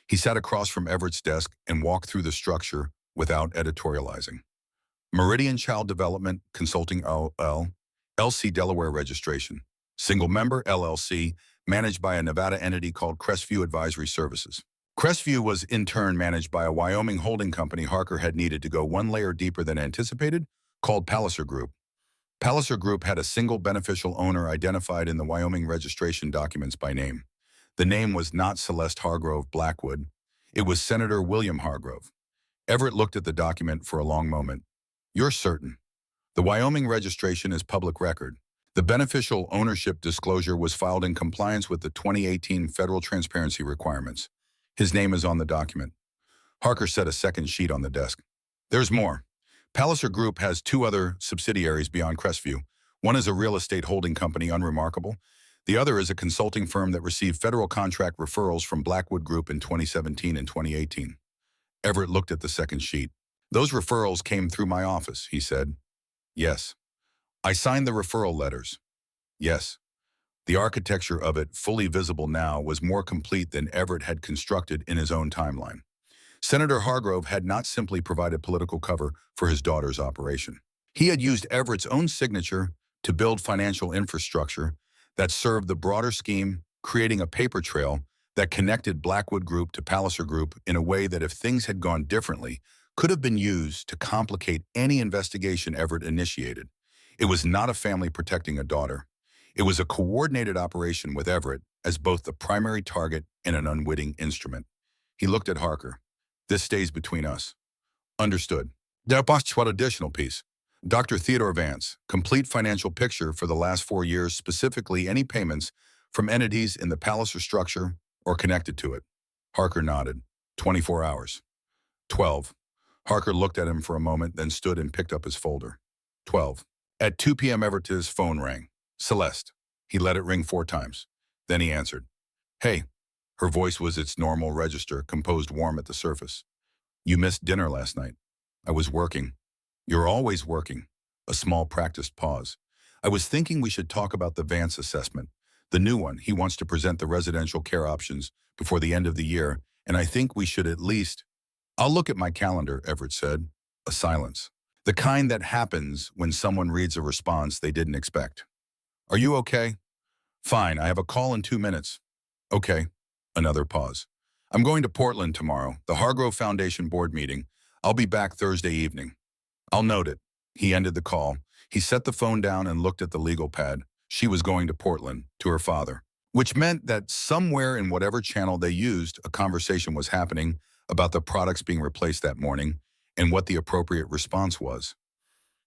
He sat across from Everett's desk and walked through the structure without editorializing. Meridian Child Development Consulting LLC Delaware registration. Single member LLC, managed by a Nevada entity called Crestview Advisory Services. Crestview was in turn managed by a Wyoming holding company Harker had needed to go one layer deeper than anticipated, called Palliser Group. Palliser Group had a single beneficial owner identified in the Wyoming registration documents by name. The name was not Celeste Hargrove Blackwood. It was Senator William Hargrove. Everett looked at the document for a long moment. You're certain? The Wyoming registration is public record. The beneficial ownership disclosure was filed in compliance with the 2018 federal transparency requirements. His name is on the document. Harker set a second sheet on the desk. There's more. Palliser Group has 2 other subsidiaries beyond Crestview. One is a real estate holding company, Unremarkable. The other is a consulting firm that received federal contract referrals from Blackwood Group in 2017 and 2018. Everett looked at the second sheet. Those referrals came through my office, he said. Yes. I signed the referral letters. Yes. The architecture of it, fully visible now, was more complete than Everett had constructed in his own timeline. Senator Hargrove had not simply provided political cover for his daughter's operation. He had used Everett's own signature to build financial infrastructure that served the broader scheme, creating a paper trail that connected Blackwood Group to Palliser Group in a way that, if things had gone differently, could have been used to complicate any investigation Everett initiated. It was not a family protecting a daughter. It was a coordinated operation with Everett as both the primary target and an unwitting instrument. He looked at Harker. This stays between us. Understood. What additional piece? Dr. Theodore Vance, complete financial picture for the last 4 years, specifically any payments from entities in the Palliser structure or connected to it. Harker nodded. 24 hours. 12. Harker looked at him for a moment, then stood and picked up his folder. 12. At 2 p.m. Everett's phone rang. Celeste. He let it ring 4 times. Then he answered. Hey. Her voice was its normal register, composed warm at the surface. You missed dinner last night. I was working. You're always working. A small practiced pause. I was thinking we should talk about the Vance assessment, the new one. He wants to present the residential care options before the end of the year, and I think we should at least... I'll look at my calendar, Everett said. A silence. The kind that happens when someone reads a response they didn't expect. Are you okay? Fine, I have a call in 2 minutes. Okay. Another pause. I'm going to Portland tomorrow, the Hargrove Foundation board meeting. I'll be back Thursday evening. I'll note it. He ended the call. He set the phone down and looked at the legal pad. She was going to Portland, to her father. Which meant that somewhere in whatever channel they used, a conversation was happening about the products being replaced that morning and what the appropriate response was.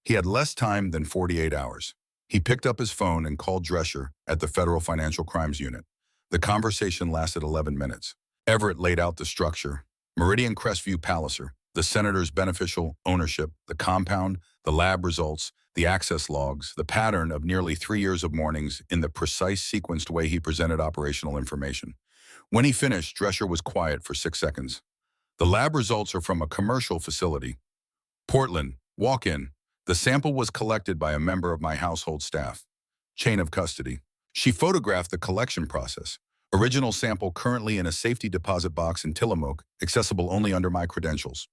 He had less time than 48 hours. He picked up his phone and called Drescher at the Federal Financial Crimes Unit. The conversation lasted 11 minutes. Everett laid out the structure. Meridian Crestview Palliser, the senator's beneficial ownership, the compound, the lab results, the access logs, the pattern of nearly 3 years of mornings in the precise sequenced way he presented operational information. When he finished, Drescher was quiet for 6 seconds. The lab results are from a commercial facility. Portland, walk-in. The sample was collected by a member of my household staff. Chain of custody. She photographed the collection process. Original sample currently in a safety deposit box in Tillamook, accessible only under my credentials.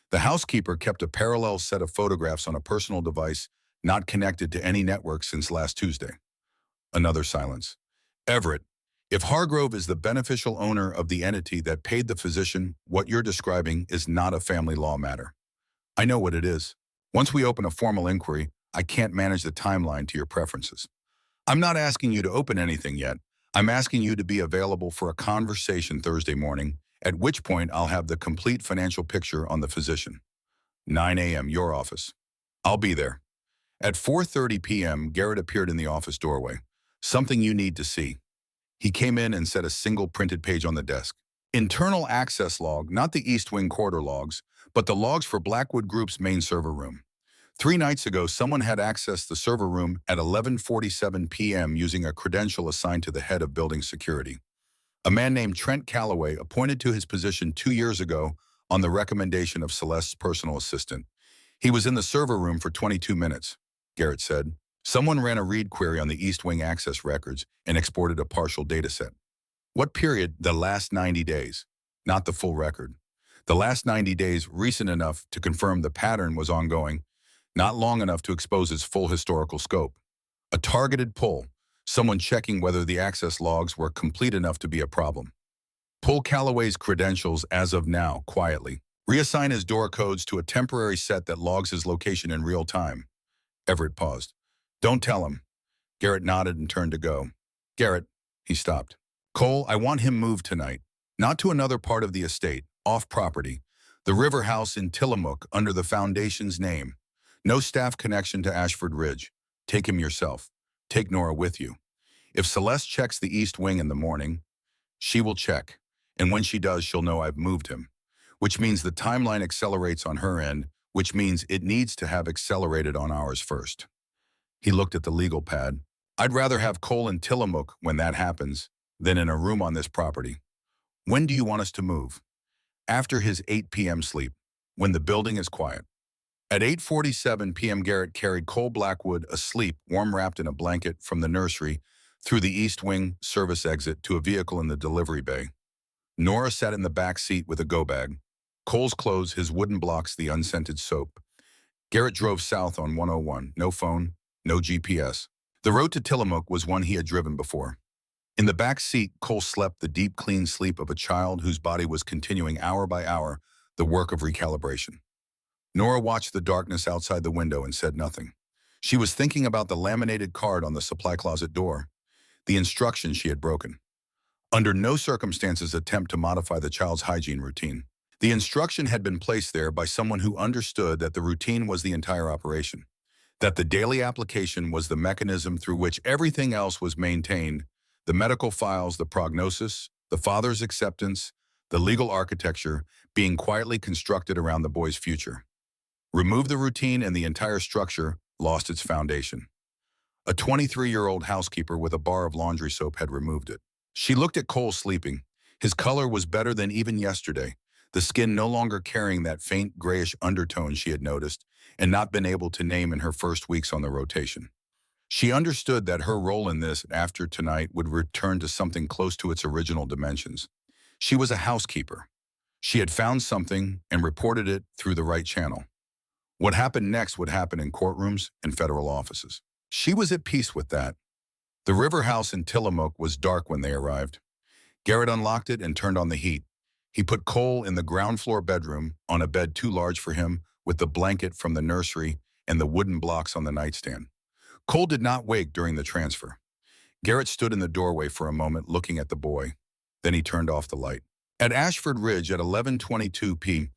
The housekeeper kept a parallel set of photographs on a personal device not connected to any network since last Tuesday. Another silence. Everett, if Hargrove is the beneficial owner of the entity that paid the physician, what you're describing is not a family law matter. I know what it is. Once we open a formal inquiry, I can't manage the timeline to your preferences. I'm not asking you to open anything yet. I'm asking you to be available for a conversation Thursday morning, at which point I'll have the complete financial picture on the physician. 9 a.m., your office. I'll be there. At 4:30 p.m., Garrett appeared in the office doorway. Something you need to see. He came in and set a single printed page on the desk. Internal access log, not the East Wing quarter logs, but the logs for Blackwood Group's main server room. 3 nights ago, someone had accessed the server room at 11:47 p.m. using a credential assigned to the head of building security. A man named Trent Calloway, appointed to his position 2 years ago on the recommendation of Celeste's personal assistant. He was in the server room for 22 minutes, Garrett said. Someone ran a read query on the East Wing access records and exported a partial dataset. What period? The last 90 days, not the full record. The last 90 days recent enough to confirm the pattern was ongoing, not long enough to expose its full historical scope. A targeted pull, someone checking whether the access logs were complete enough to be a problem. Pull Calloway's credentials as of now, quietly. Reassign his door codes to a temporary set that logs his location in real time. Everett paused. Don't tell him. Garrett nodded and turned to go. Garrett, he stopped. Cole, I want him moved tonight. Not to another part of the estate, off property. The River House in Tillamook under the Foundation's name. No staff connection to Ashford Ridge. Take him yourself. Take Nora with you. If Celeste checks the East Wing in the morning, she will check. And when she does, she'll know I've moved him. Which means the timeline accelerates on her end, which means it needs to have accelerated on ours first. He looked at the legal pad. I'd rather have Cole in Tillamook when that happens than in a room on this property. When do you want us to move? After his 8 p.m. sleep, when the building is quiet. At 8:47 p.m. Garrett carried Cole Blackwood asleep, warm-wrapped in a blanket, from the nursery through the East Wing service exit to a vehicle in the delivery bay. Nora sat in the back seat with a go-bag. Cole's clothes, his wooden blocks, the unscented soap. Garrett drove south on 101, no phone, no GPS. The road to Tillamook was one he had driven before. In the back seat, Cole slept the deep, clean sleep of a child whose body was continuing hour by hour the work of recalibration. Nora watched the darkness outside the window and said nothing. She was thinking about the laminated card on the supply closet door, the instructions she had broken. Under no circumstances attempt to modify the child's hygiene routine. The instruction had been placed there by someone who understood that the routine was the entire operation, that the daily application was the mechanism through which everything else was maintained, the medical files, the prognosis, the father's acceptance, the legal architecture being quietly constructed around the boy's future. Remove the routine and the entire structure lost its foundation. A 23-year-old housekeeper with a bar of laundry soap had removed it. She looked at Cole sleeping. His color was better than even yesterday, the skin no longer carrying that faint grayish undertone she had noticed and not been able to name in her first weeks on the rotation. She understood that her role in this after tonight would return to something close to its original dimensions. She was a housekeeper. She had found something and reported it through the right channel. What happened next would happen in courtrooms and federal offices. She was at peace with that. The river house in Tillamook was dark when they arrived. Garrett unlocked it and turned on the heat. He put Cole in the ground floor bedroom on a bed too large for him, with the blanket from the nursery and the wooden blocks on the nightstand. Cole did not wake during the transfer. Garrett stood in the doorway for a moment looking at the boy. Then he turned off the light. At Ashford Ridge at 11:22 p.m.,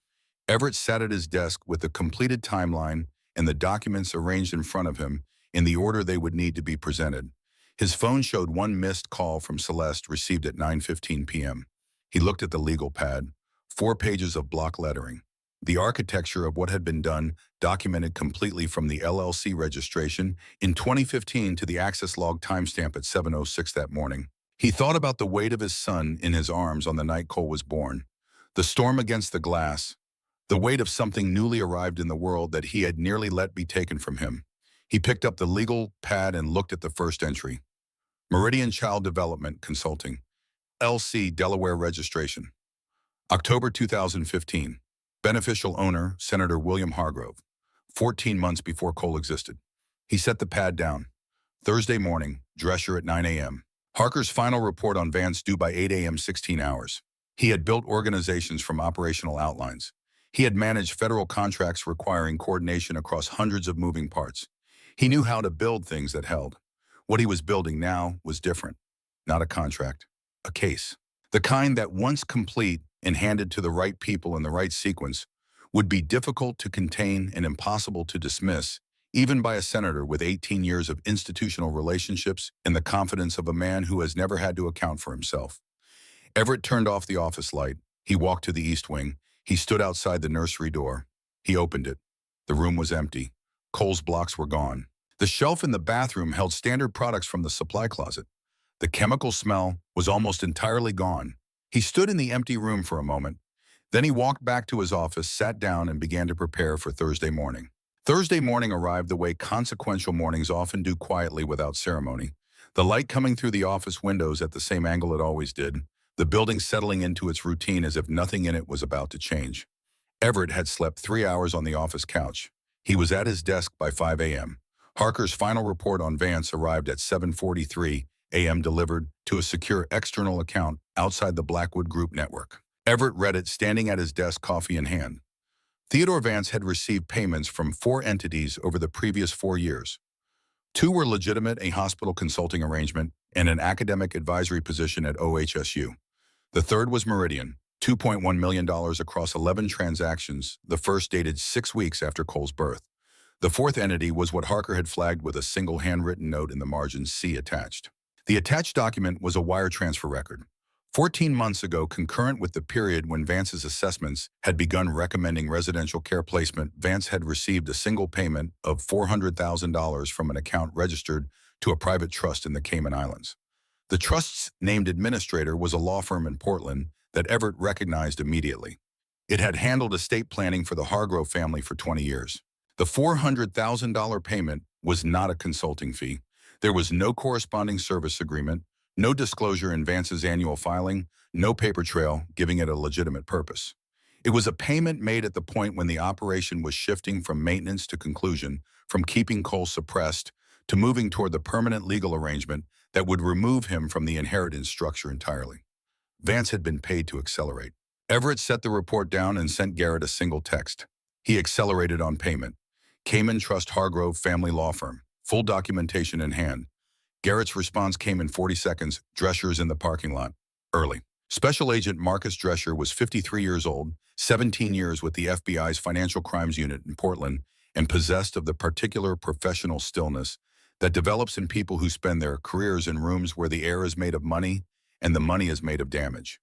Everett sat at his desk with the completed timeline and the documents arranged in front of him in the order they would need to be presented. His phone showed one missed call from Celeste received at 9:15 p.m. He looked at the legal pad, 4 pages of block lettering. The architecture of what had been done, documented completely from the LLC registration in 2015 to the access log timestamp at 7:06 that morning. He thought about the weight of his son in his arms on the night Cole was born, the storm against the glass, the weight of something newly arrived in the world that he had nearly let be taken from him. He picked up the legal pad and looked at the first entry. Meridian Child Development Consulting, LC Delaware Registration. October 2015. Beneficial owner, Senator William Hargrove. 14 months before Cole existed. He set the pad down. Thursday morning, Drescher at 9 a.m. Harker's final report on Vance due by 8 a.m. 16 hours. He had built organizations from operational outlines. He had managed federal contracts requiring coordination across hundreds of moving parts. He knew how to build things that held. What he was building now was different. Not a contract, a case. The kind that once complete and handed to the right people in the right sequence would be difficult to contain and impossible to dismiss, even by a senator with 18 years of institutional relationships and the confidence of a man who has never had to account for himself. Everett turned off the office light. He walked to the east wing. He stood outside the nursery door. He opened it. The room was empty. Cole's blocks were gone. The shelf in the bathroom held standard products from the supply closet. The chemical smell was almost entirely gone. He stood in the empty room for a moment. Then he walked back to his office, sat down, and began to prepare for Thursday morning. Thursday morning arrived the way consequential mornings often do, quietly without ceremony. The light coming through the office windows at the same angle it always did. The building settling into its routine as if nothing in it was about to change. Everett had slept 3 hours on the office couch. He was at his desk by 5 a.m. Harker's final report on Vance arrived at 7:43 a.m. delivered to a secure external account outside the Blackwood Group network. Everett read it standing at his desk, coffee in hand. Theodore Vance had received payments from 4 entities over the previous 4 years. 2 were legitimate, a hospital consulting arrangement and an academic advisory position at OHSU. The third was Meridian, $2.1 million across 11 transactions, the first dated 6 weeks after Cole's birth. The fourth entity was what Harker had flagged with a single handwritten note in the margin C attached. The attached document was a wire transfer record. 14 months ago, concurrent with the period when Vance's assessments had begun recommending residential care placement, Vance had received a single payment of $400,000 from an account registered to a private trust in the Cayman Islands. The trust's named administrator was a law firm in Portland that Everett recognized immediately. It had handled estate planning for the Hargrove family for 20 years. The $400,000 payment was not a consulting fee. There was no corresponding service agreement, no disclosure in Vance's annual filing, no paper trail giving it a legitimate purpose. It was a payment made at the point when the operation was shifting from maintenance to conclusion, from keeping Cole suppressed to moving toward the permanent legal arrangement that would remove him from the inheritance structure entirely. Vance had been paid to accelerate. Everett set the report down and sent Garrett a single text. He accelerated on payment. Cayman Trust Hargrove Family Law Firm. Full documentation in hand. Garrett's response came in 40 seconds. Drescher's in the parking lot. Early. Special Agent Marcus Drescher was 53 years old, 17 years with the FBI's Financial Crimes Unit in Portland, and possessed of the particular professional stillness that develops in people who spend their careers in rooms where the air is made of money and the money is made of damage.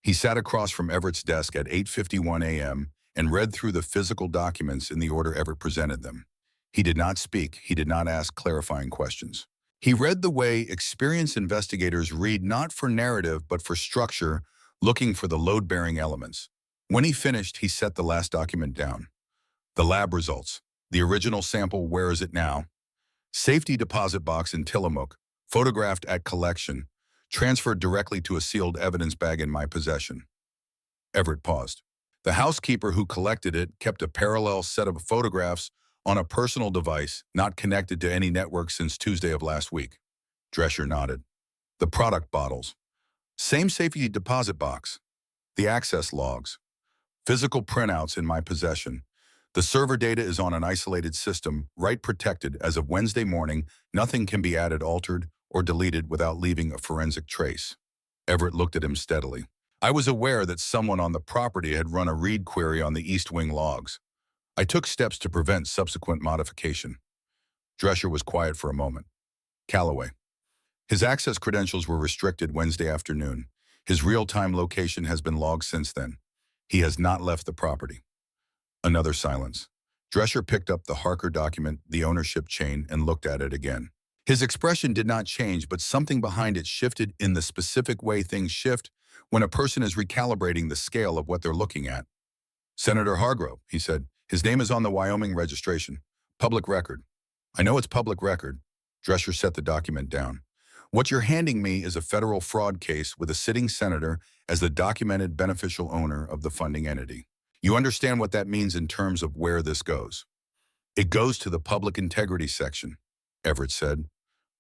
He sat across from Everett's desk at 8:51 a.m. and read through the physical documents in the order Everett presented them. He did not speak. He did not ask clarifying questions. He read the way experienced investigators read, not for narrative but for structure, looking for the load-bearing elements. When he finished, he set the last document down. The lab results. The original sample, where is it now? Safety deposit box in Tillamook, photographed at collection, transferred directly to a sealed evidence bag in my possession. Everett paused. The housekeeper who collected it kept a parallel set of photographs on a personal device not connected to any network since Tuesday of last week. Drescher nodded. The product bottles. Same safety deposit box. The access logs. Physical printouts in my possession. The server data is on an isolated system, write protected as of Wednesday morning. Nothing can be added, altered, or deleted without leaving a forensic trace. Everett looked at him steadily. I was aware that someone on the property had run a read query on the East Wing logs. I took steps to prevent subsequent modification. Drescher was quiet for a moment. Calloway. His access credentials were restricted Wednesday afternoon. His real-time location has been logged since then. He has not left the property. Another silence. Drescher picked up the Harker document, the ownership chain, and looked at it again. His expression did not change, but something behind it shifted in the specific way things shift when a person is recalibrating the scale of what they're looking at. Senator Hargrove, he said. His name is on the Wyoming registration. Public record. I know it's public record. Drescher set the document down. What you're handing me is a federal fraud case with a sitting senator as the documented beneficial owner of the funding entity. You understand what that means in terms of where this goes? It goes to the public integrity section, Everett said.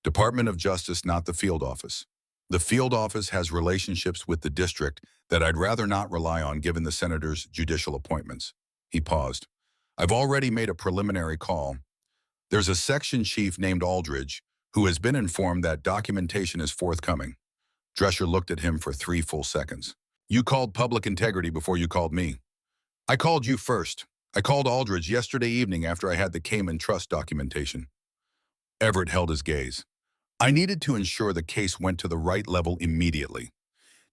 Department of Justice, not the field office. The field office has relationships with the district that I'd rather not rely on given the senator's judicial appointments. He paused. I've already made a preliminary call. There's a section chief named Aldridge who has been informed that documentation is forthcoming. Drescher looked at him for 3 full seconds. You called public integrity before you called me. I called you first. I called Aldridge yesterday evening after I had the Cayman Trust documentation. Everett held his gaze. I needed to ensure the case went to the right level immediately.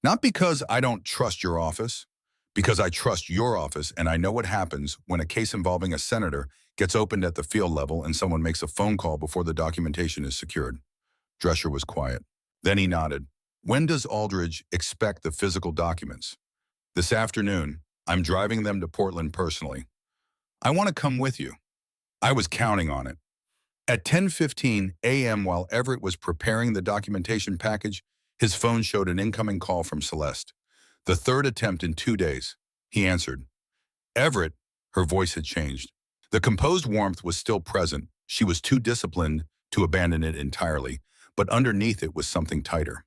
Not because I don't trust your office, because I trust your office and I know what happens when a case involving a senator gets opened at the field level and someone makes a phone call before the documentation is secured. Drescher was quiet. Then he nodded. When does Aldridge expect the physical documents? This afternoon. I'm driving them to Portland personally. I want to come with you. I was counting on it. At 10:15 a.m. while Everett was preparing the documentation package, his phone showed an incoming call from Celeste. The third attempt in 2 days. He answered. Everett, her voice had changed. The composed warmth was still present. She was too disciplined to abandon it entirely, but underneath it was something tighter.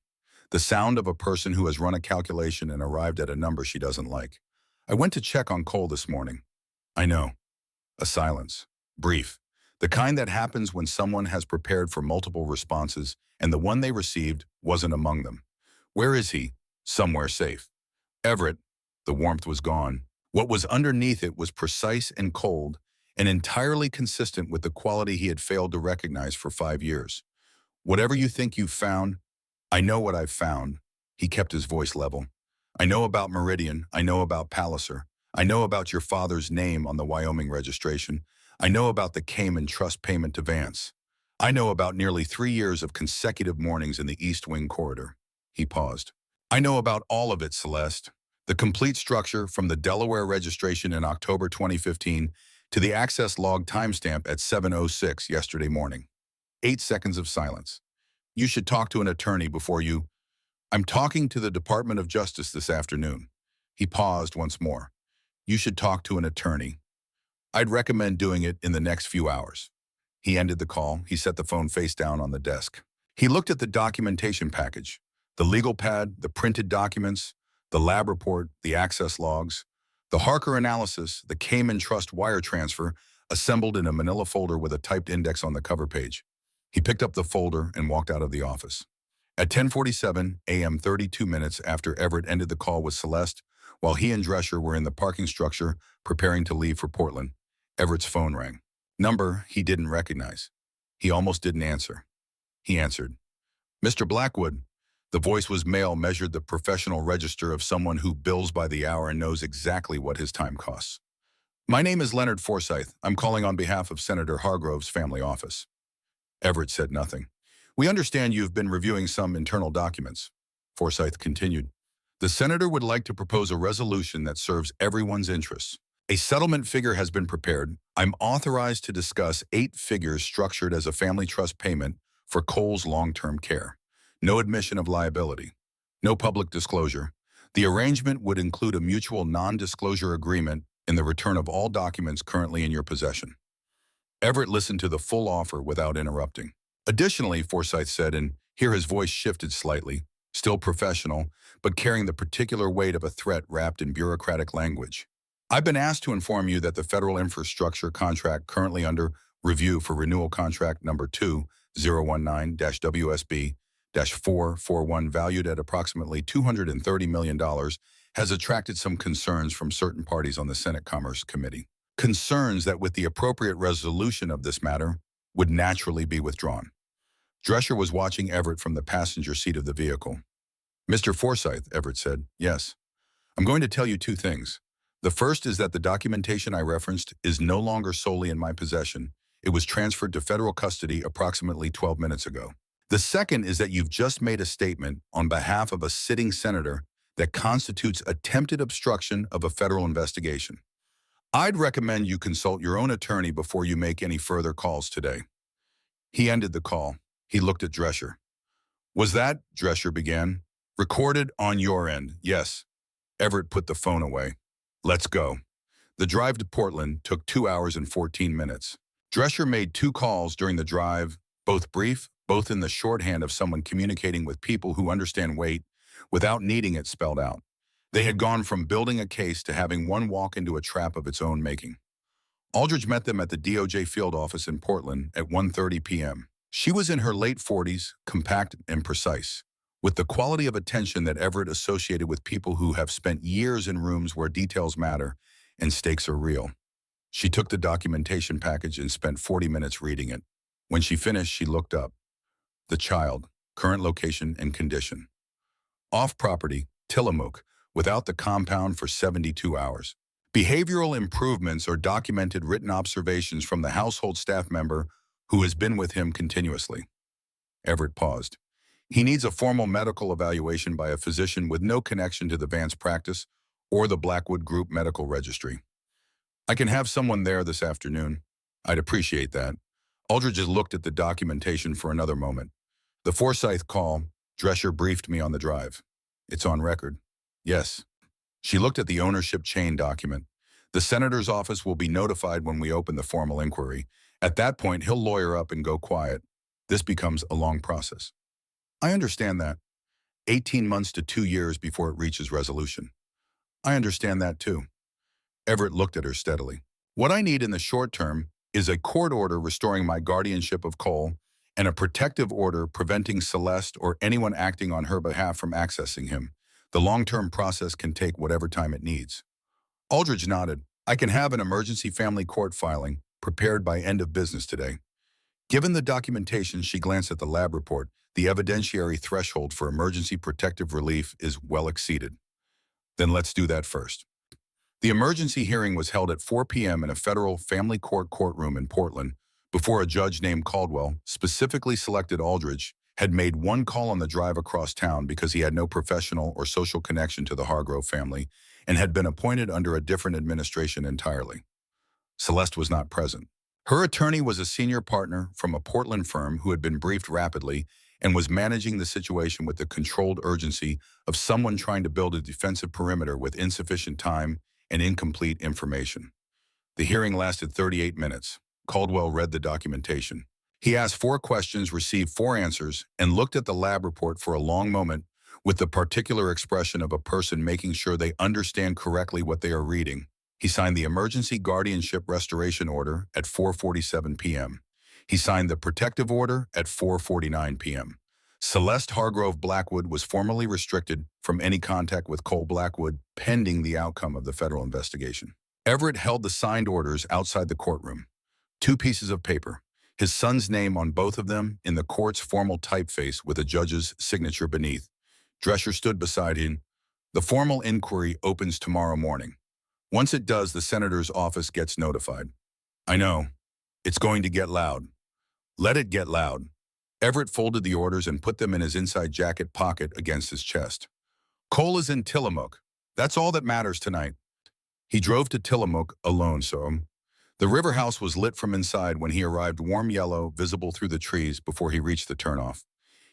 The sound of a person who has run a calculation and arrived at a number she doesn't like. I went to check on Cole this morning. I know. A silence. Brief. The kind that happens when someone has prepared for multiple responses and the one they received wasn't among them. Where is he? Somewhere safe. Everett. The warmth was gone. What was underneath it was precise and cold and entirely consistent with the quality he had failed to recognize for 5 years. Whatever you think you've found, I know what I've found. He kept his voice level. I know about Meridian. I know about Palliser. I know about your father's name on the Wyoming registration. I know about the Cayman Trust payment to Vance. I know about nearly 3 years of consecutive mornings in the East Wing corridor. He paused. I know about all of it, Celeste. The complete structure from the Delaware registration in October 2015 to the access log timestamp at 7:06 yesterday morning. 8 seconds of silence. You should talk to an attorney before you... I'm talking to the Department of Justice this afternoon. He paused once more. You should talk to an attorney. I'd recommend doing it in the next few hours. He ended the call. He set the phone face down on the desk. He looked at the documentation package, the legal pad, the printed documents, the lab report, the access logs, the Harker analysis, the Cayman Trust wire transfer, assembled in a manila folder with a typed index on the cover page. He picked up the folder and walked out of the office. At 10:47 a.m., 32 minutes after Everett ended the call with Celeste, while he and Drescher were in the parking structure preparing to leave for Portland, Everett's phone rang. Number he didn't recognize. He almost didn't answer. He answered. Mr. Blackwood. The voice was male, measured the professional register of someone who bills by the hour and knows exactly what his time costs. My name is Leonard Forsythe. I'm calling on behalf of Senator Hargrove's family office. Everett said nothing. We understand you've been reviewing some internal documents. Forsythe continued. The senator would like to propose a resolution that serves everyone's interests. A settlement figure has been prepared. I'm authorized to discuss 8 figures structured as a family trust payment for Cole's long-term care. No admission of liability. No public disclosure. The arrangement would include a mutual non-disclosure agreement in the return of all documents currently in your possession. Everett listened to the full offer without interrupting. Additionally, Forsyth said, and here his voice shifted slightly, still professional, but carrying the particular weight of a threat wrapped in bureaucratic language. I've been asked to inform you that the federal infrastructure contract currently under review for renewal contract number 2019-WSB-441 valued at approximately $230 million has attracted some concerns from certain parties on the Senate Commerce Committee. Concerns that with the appropriate resolution of this matter would naturally be withdrawn. Drescher was watching Everett from the passenger seat of the vehicle. Mr. Forsyth, Everett said, yes. I'm going to tell you 2 things. The first is that the documentation I referenced is no longer solely in my possession. It was transferred to federal custody approximately 12 minutes ago. The second is that you've just made a statement on behalf of a sitting senator that constitutes attempted obstruction of a federal investigation. I'd recommend you consult your own attorney before you make any further calls today. He ended the call. He looked at Drescher. Was that, Drescher began, recorded on your end? Yes. Everett put the phone away. Let's go. The drive to Portland took 2 hours and 14 minutes. Drescher made 2 calls during the drive, both brief, both in the shorthand of someone communicating with people who understand weight without needing it spelled out. They had gone from building a case to having one walk into a trap of its own making. Aldridge met them at the DOJ field office in Portland at 1:30 p.m. She was in her late 40s, compact and precise, with the quality of attention that Everett associated with people who have spent years in rooms where details matter and stakes are real. She took the documentation package and spent 40 minutes reading it. When she finished, she looked up. The child, current location and condition. Off-property, Tillamook, without the compound for 72 hours. Behavioral improvements or documented written observations from the household staff member who has been with him continuously. Everett paused. He needs a formal medical evaluation by a physician with no connection to the Vance practice or the Blackwood Group Medical Registry. I can have someone there this afternoon. I'd appreciate that. Aldridge looked at the documentation for another moment. The Forsyth call, Drescher briefed me on the drive. It's on record. Yes. She looked at the ownership chain document. The senator's office will be notified when we open the formal inquiry. At that point, he'll lawyer up and go quiet. This becomes a long process. I understand that. 18 months to 2 years before it reaches resolution. I understand that too. Everett looked at her steadily. What I need in the short term is a court order restoring my guardianship of Cole and a protective order preventing Celeste or anyone acting on her behalf from accessing him. The long-term process can take whatever time it needs. Aldridge nodded. I can have an emergency family court filing prepared by end of business today. Given the documentation, she glanced at the lab report. The evidentiary threshold for emergency protective relief is well exceeded. Then let's do that first. The emergency hearing was held at 4 p.m. in a federal family court courtroom in Portland before a judge named Caldwell, specifically selected Aldridge, had made one call on the drive across town because he had no professional or social connection to the Hargrove family and had been appointed under a different administration entirely. Celeste was not present. Her attorney was a senior partner from a Portland firm who had been briefed rapidly and was managing the situation with the controlled urgency of someone trying to build a defensive perimeter with insufficient time and incomplete information. The hearing lasted 38 minutes. Caldwell read the documentation. He asked 4 questions, received 4 answers, and looked at the lab report for a long moment with the particular expression of a person making sure they understand correctly what they are reading. He signed the emergency guardianship restoration order at 4:47 p.m. He signed the protective order at 4:49 p.m. Celeste Hargrove Blackwood was formally restricted from any contact with Cole Blackwood pending the outcome of the federal investigation. Everett held the signed orders outside the courtroom. 2 pieces of paper, his son's name on both of them in the court's formal typeface with a judge's signature beneath. Drescher stood beside him. The formal inquiry opens tomorrow morning. Once it does, the senator's office gets notified. I know. It's going to get loud. Let it get loud. Everett folded the orders and put them in his inside jacket pocket against his chest. Cole is in Tillamook. That's all that matters tonight. He drove to Tillamook alone, so the river house was lit from inside when he arrived, warm yellow, visible through the trees before he reached the turnoff.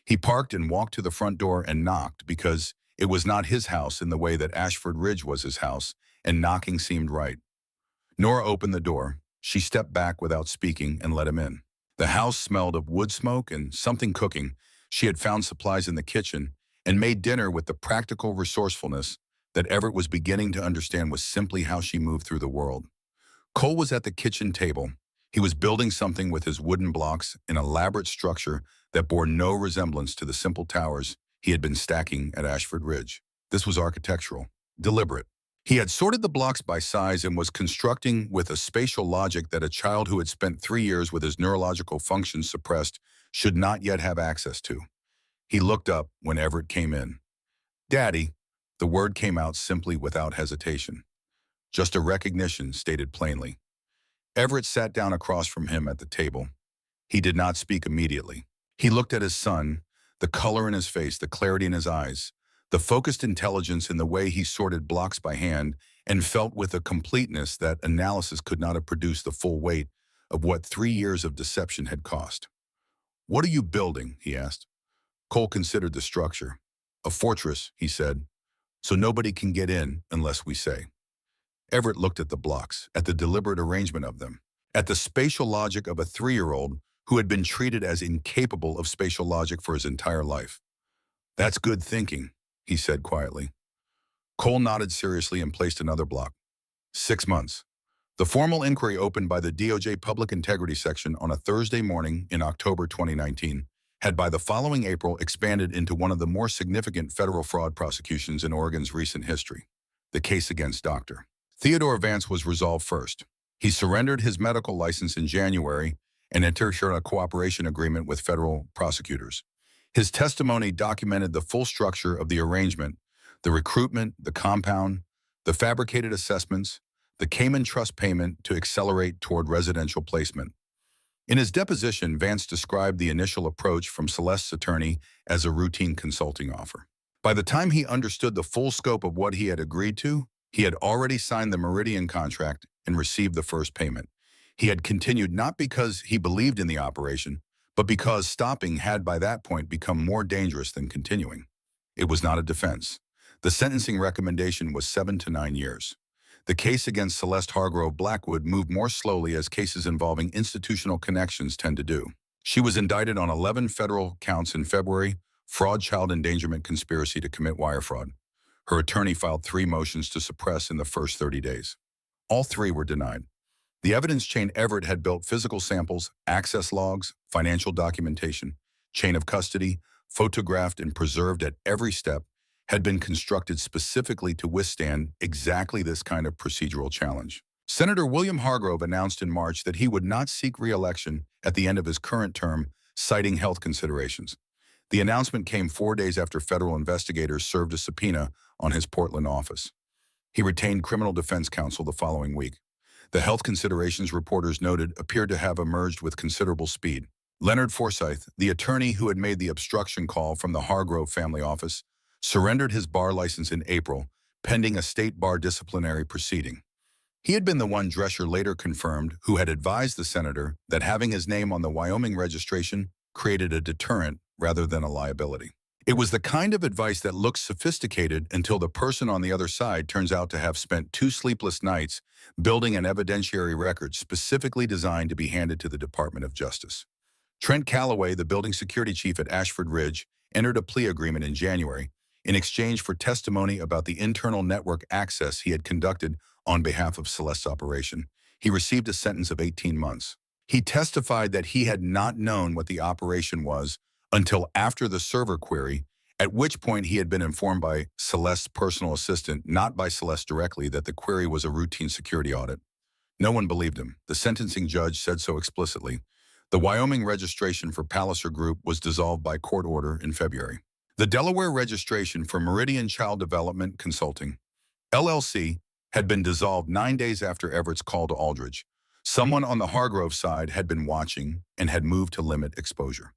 He parked and walked to the front door and knocked because it was not his house in the way that Ashford Ridge was his house, and knocking seemed right. Nora opened the door. She stepped back without speaking and let him in. The house smelled of wood smoke and something cooking. She had found supplies in the kitchen and made dinner with the practical resourcefulness that Everett was beginning to understand was simply how she moved through the world. Cole was at the kitchen table. He was building something with his wooden blocks, an elaborate structure that bore no resemblance to the simple towers he had been stacking at Ashford Ridge. This was architectural, deliberate. He had sorted the blocks by size and was constructing with a spatial logic that a child who had spent 3 years with his neurological functions suppressed should not yet have access to. He looked up when Everett came in. "Daddy," the word came out simply without hesitation. Just a recognition, stated plainly. Everett sat down across from him at the table. He did not speak immediately. He looked at his son, the color in his face, the clarity in his eyes, the focused intelligence in the way he sorted blocks by hand, and felt with a completeness that analysis could not have produced the full weight of what 3 years of deception had cost. "What are you building?" he asked. Cole considered the structure. "A fortress," he said, "so nobody can get in unless we say." Everett looked at the blocks, at the deliberate arrangement of them, at the spatial logic of a 3-year-old who had been treated as incapable of spatial logic for his entire life. "That's good thinking," he said quietly. Cole nodded seriously and placed another block. 6 months. The formal inquiry opened by the DOJ Public Integrity Section on a Thursday morning in October 2019 had by the following April expanded into one of the more significant federal fraud prosecutions in Oregon's recent history, the case against Dr. Theodore Vance was resolved first. He surrendered his medical license in January and entered a cooperation agreement with federal prosecutors. His testimony documented the full structure of the arrangement, the recruitment, the compound, the fabricated assessments, the Cayman Trust payment to accelerate toward residential placement. In his deposition, Vance described the initial approach from Celeste's attorney as a routine consulting offer. By the time he understood the full scope of what he had agreed to, he had already signed the Meridian contract and received the first payment. He had continued not because he believed in the operation, but because stopping had by that point become more dangerous than continuing. It was not a defense. The sentencing recommendation was 7 to 9 years. The case against Celeste Hargrove Blackwood moved more slowly as cases involving institutional connections tend to do. She was indicted on 11 federal counts in February: fraud, child endangerment, conspiracy to commit wire fraud. Her attorney filed 3 motions to suppress in the first 30 days. All 3 were denied. The evidence chain Everett had built: physical samples, access logs, financial documentation, chain of custody, photographed and preserved at every step, had been constructed specifically to withstand exactly this kind of procedural challenge. Senator William Hargrove announced in March that he would not seek re-election at the end of his current term, citing health considerations. The announcement came 4 days after federal investigators served a subpoena on his Portland office. He retained criminal defense counsel the following week. The health considerations, reporters noted, appeared to have emerged with considerable speed. Leonard Forsyth, the attorney who had made the obstruction call from the Hargrove family office, surrendered his bar license in April, pending a state bar disciplinary proceeding. He had been the one, Drescher later confirmed, who had advised the senator that having his name on the Wyoming registration created a deterrent rather than a liability. It was the kind of advice that looks sophisticated until the person on the other side turns out to have spent 2 sleepless nights building an evidentiary record specifically designed to be handed to the Department of Justice. Trent Calloway, the building security chief at Ashford Ridge, entered a plea agreement in January in exchange for testimony about the internal network access he had conducted on behalf of Celeste's operation. He received a sentence of 18 months. He testified that he had not known what the operation was until after the server query, at which point he had been informed by Celeste's personal assistant, not by Celeste directly, that the query was a routine security audit. No one believed him. The sentencing judge said so explicitly. The Wyoming registration for Palliser Group was dissolved by court order in February. The Delaware registration for Meridian Child Development Consulting, LLC, had been dissolved 9 days after Everett's call to Aldridge. Someone on the Hargrove side had been watching and had moved to limit exposure.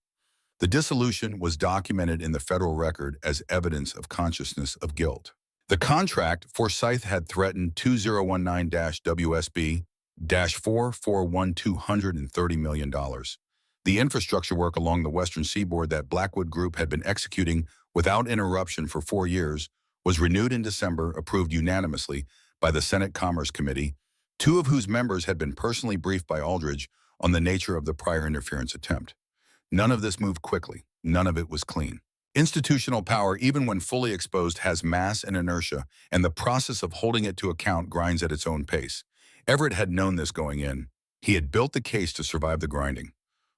The dissolution was documented in the federal record as evidence of consciousness of guilt. The contract, Forsyth had threatened 2019-WSB-441 $230 million. The infrastructure work along the western seaboard that Blackwood Group had been executing without interruption for 4 years was renewed in December, approved unanimously by the Senate Commerce Committee, two of whose members had been personally briefed by Aldridge on the nature of the prior interference attempt. None of this moved quickly. None of it was clean. Institutional power, even when fully exposed, has mass and inertia, and the process of holding it to account grinds at its own pace. Everett had known this going in. He had built the case to survive the grinding.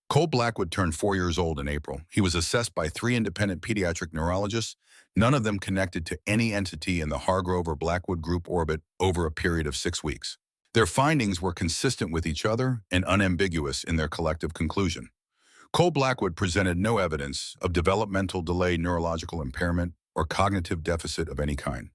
Cole Blackwood turned 4 years old in April. He was assessed by 3 independent pediatric neurologists, none of them connected to any entity in the Hargrove or Blackwood Group orbit over a period of 6 weeks. Their findings were consistent with each other and unambiguous in their collective conclusion. Cole Blackwood presented no evidence of developmental delay, neurological impairment, or cognitive deficit of any kind.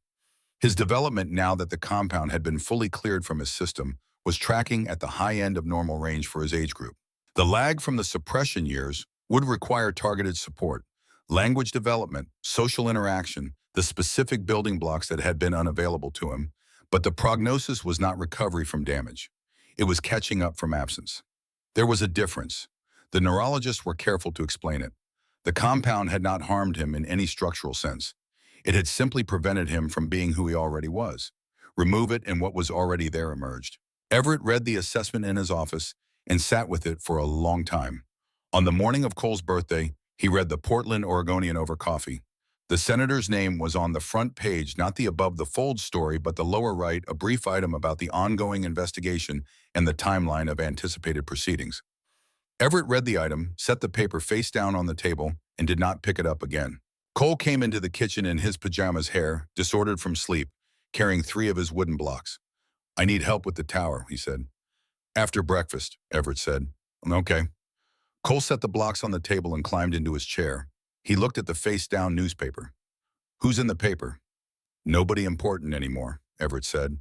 His development, now that the compound had been fully cleared from his system, was tracking at the high end of normal range for his age group. The lag from the suppression years would require targeted support, language development, social interaction, the specific building blocks that had been unavailable to him, but the prognosis was not recovery from damage. It was catching up from absence. There was a difference. The neurologists were careful to explain it. The compound had not harmed him in any structural sense. It had simply prevented him from being who he already was. Remove it and what was already there emerged. Everett read the assessment in his office and sat with it for a long time. On the morning of Cole's birthday, he read the Portland Oregonian over coffee. The senator's name was on the front page, not the above-the-fold story, but the lower right, a brief item about the ongoing investigation and the timeline of anticipated proceedings. Everett read the item, set the paper face down on the table, and did not pick it up again. Cole came into the kitchen in his pajamas, hair disordered from sleep, carrying 3 of his wooden blocks. "I need help with the tower," he said. "After breakfast," Everett said. "Okay." Cole set the blocks on the table and climbed into his chair. He looked at the face-down newspaper. "Who's in the paper?" "Nobody important anymore," Everett said.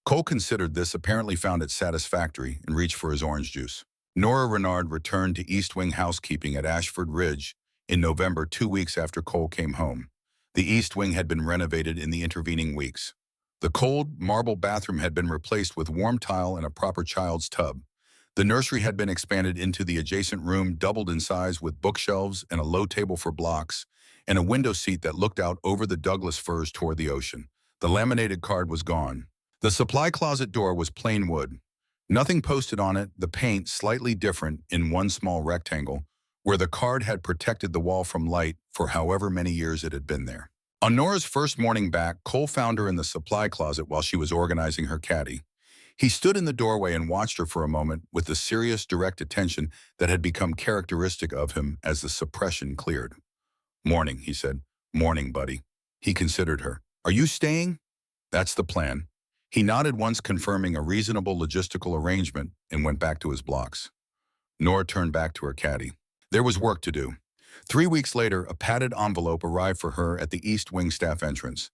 Cole considered this, apparently found it satisfactory, and reached for his orange juice. Nora Renard returned to East Wing housekeeping at Ashford Ridge in November, 2 weeks after Cole came home. The East Wing had been renovated in the intervening weeks. The cold, marble bathroom had been replaced with warm tile and a proper child's tub. The nursery had been expanded into the adjacent room, doubled in size with bookshelves and a low table for blocks, and a window seat that looked out over the Douglas firs toward the ocean. The laminated card was gone. The supply closet door was plain wood. Nothing posted on it, the paint slightly different in one small rectangle, where the card had protected the wall from light for however many years it had been there. On Nora's first morning back, Cole found her in the supply closet while she was organizing her caddy. He stood in the doorway and watched her for a moment with the serious, direct attention that had become characteristic of him as the suppression cleared. "Morning," he said. "Morning, buddy." He considered her. "Are you staying?" "That's the plan." He nodded once, confirming a reasonable logistical arrangement, and went back to his blocks. Nora turned back to her caddy. There was work to do. 3 weeks later, a padded envelope arrived for her at the East Wing staff entrance.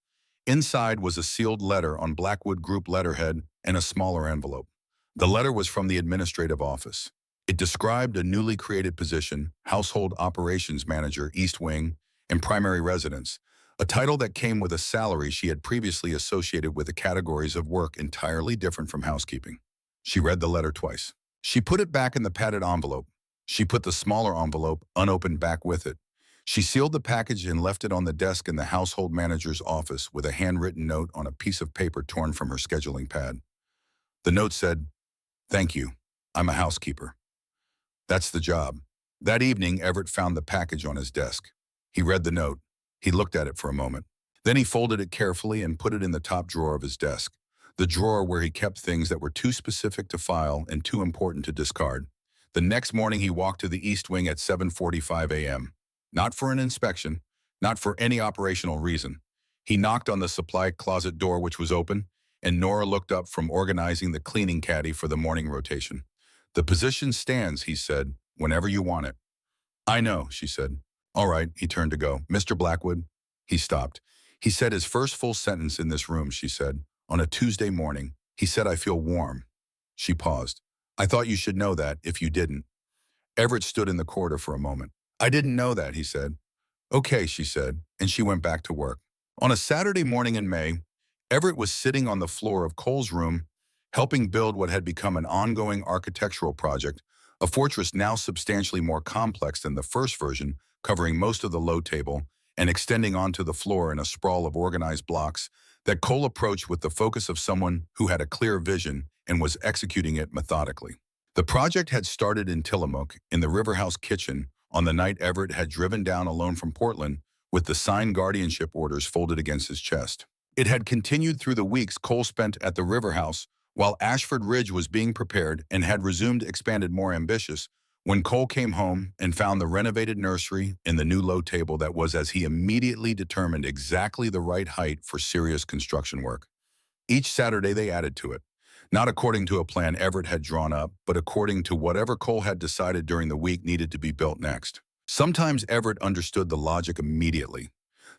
Inside was a sealed letter on Blackwood Group letterhead and a smaller envelope. The letter was from the administrative office. It described a newly created position, Household Operations Manager, East Wing, and Primary Residence, a title that came with a salary she had previously associated with the categories of work entirely different from housekeeping. She read the letter twice. She put it back in the padded envelope. She put the smaller envelope, unopened, back with it. She sealed the package and left it on the desk in the household manager's office with a handwritten note on a piece of paper torn from her scheduling pad. The note said, "Thank you. I'm a housekeeper." That's the job. That evening, Everett found the package on his desk. He read the note. He looked at it for a moment. Then he folded it carefully and put it in the top drawer of his desk, the drawer where he kept things that were too specific to file and too important to discard. The next morning, he walked to the East Wing at 7:45 a.m. Not for an inspection, not for any operational reason. He knocked on the supply closet door, which was open, and Nora looked up from organizing the cleaning caddy for the morning rotation. "The position stands," he said, "whenever you want it." "I know," she said. "All right," he turned to go. "Mr. Blackwood." He stopped. "He said his first full sentence in this room," she said, "on a Tuesday morning. He said, 'I feel warm.'" She paused. "I thought you should know that if you didn't." Everett stood in the corridor for a moment. "I didn't know that," he said. "Okay," she said, and she went back to work. On a Saturday morning in May, Everett was sitting on the floor of Cole's room, helping build what had become an ongoing architectural project, a fortress now substantially more complex than the first version, covering most of the low table and extending onto the floor in a sprawl of organized blocks that Cole approached with the focus of someone who had a clear vision and was executing it methodically. The project had started in Tillamook, in the Riverhouse kitchen, on the night Everett had driven down alone from Portland with the signed guardianship orders folded against his chest. It had continued through the weeks Cole spent at the Riverhouse while Ashford Ridge was being prepared and had resumed expanded more ambitious when Cole came home and found the renovated nursery in the new low table that was, as he immediately determined, exactly the right height for serious construction work. Each Saturday they added to it, not according to a plan Everett had drawn up, but according to whatever Cole had decided during the week needed to be built next. Sometimes Everett understood the logic immediately.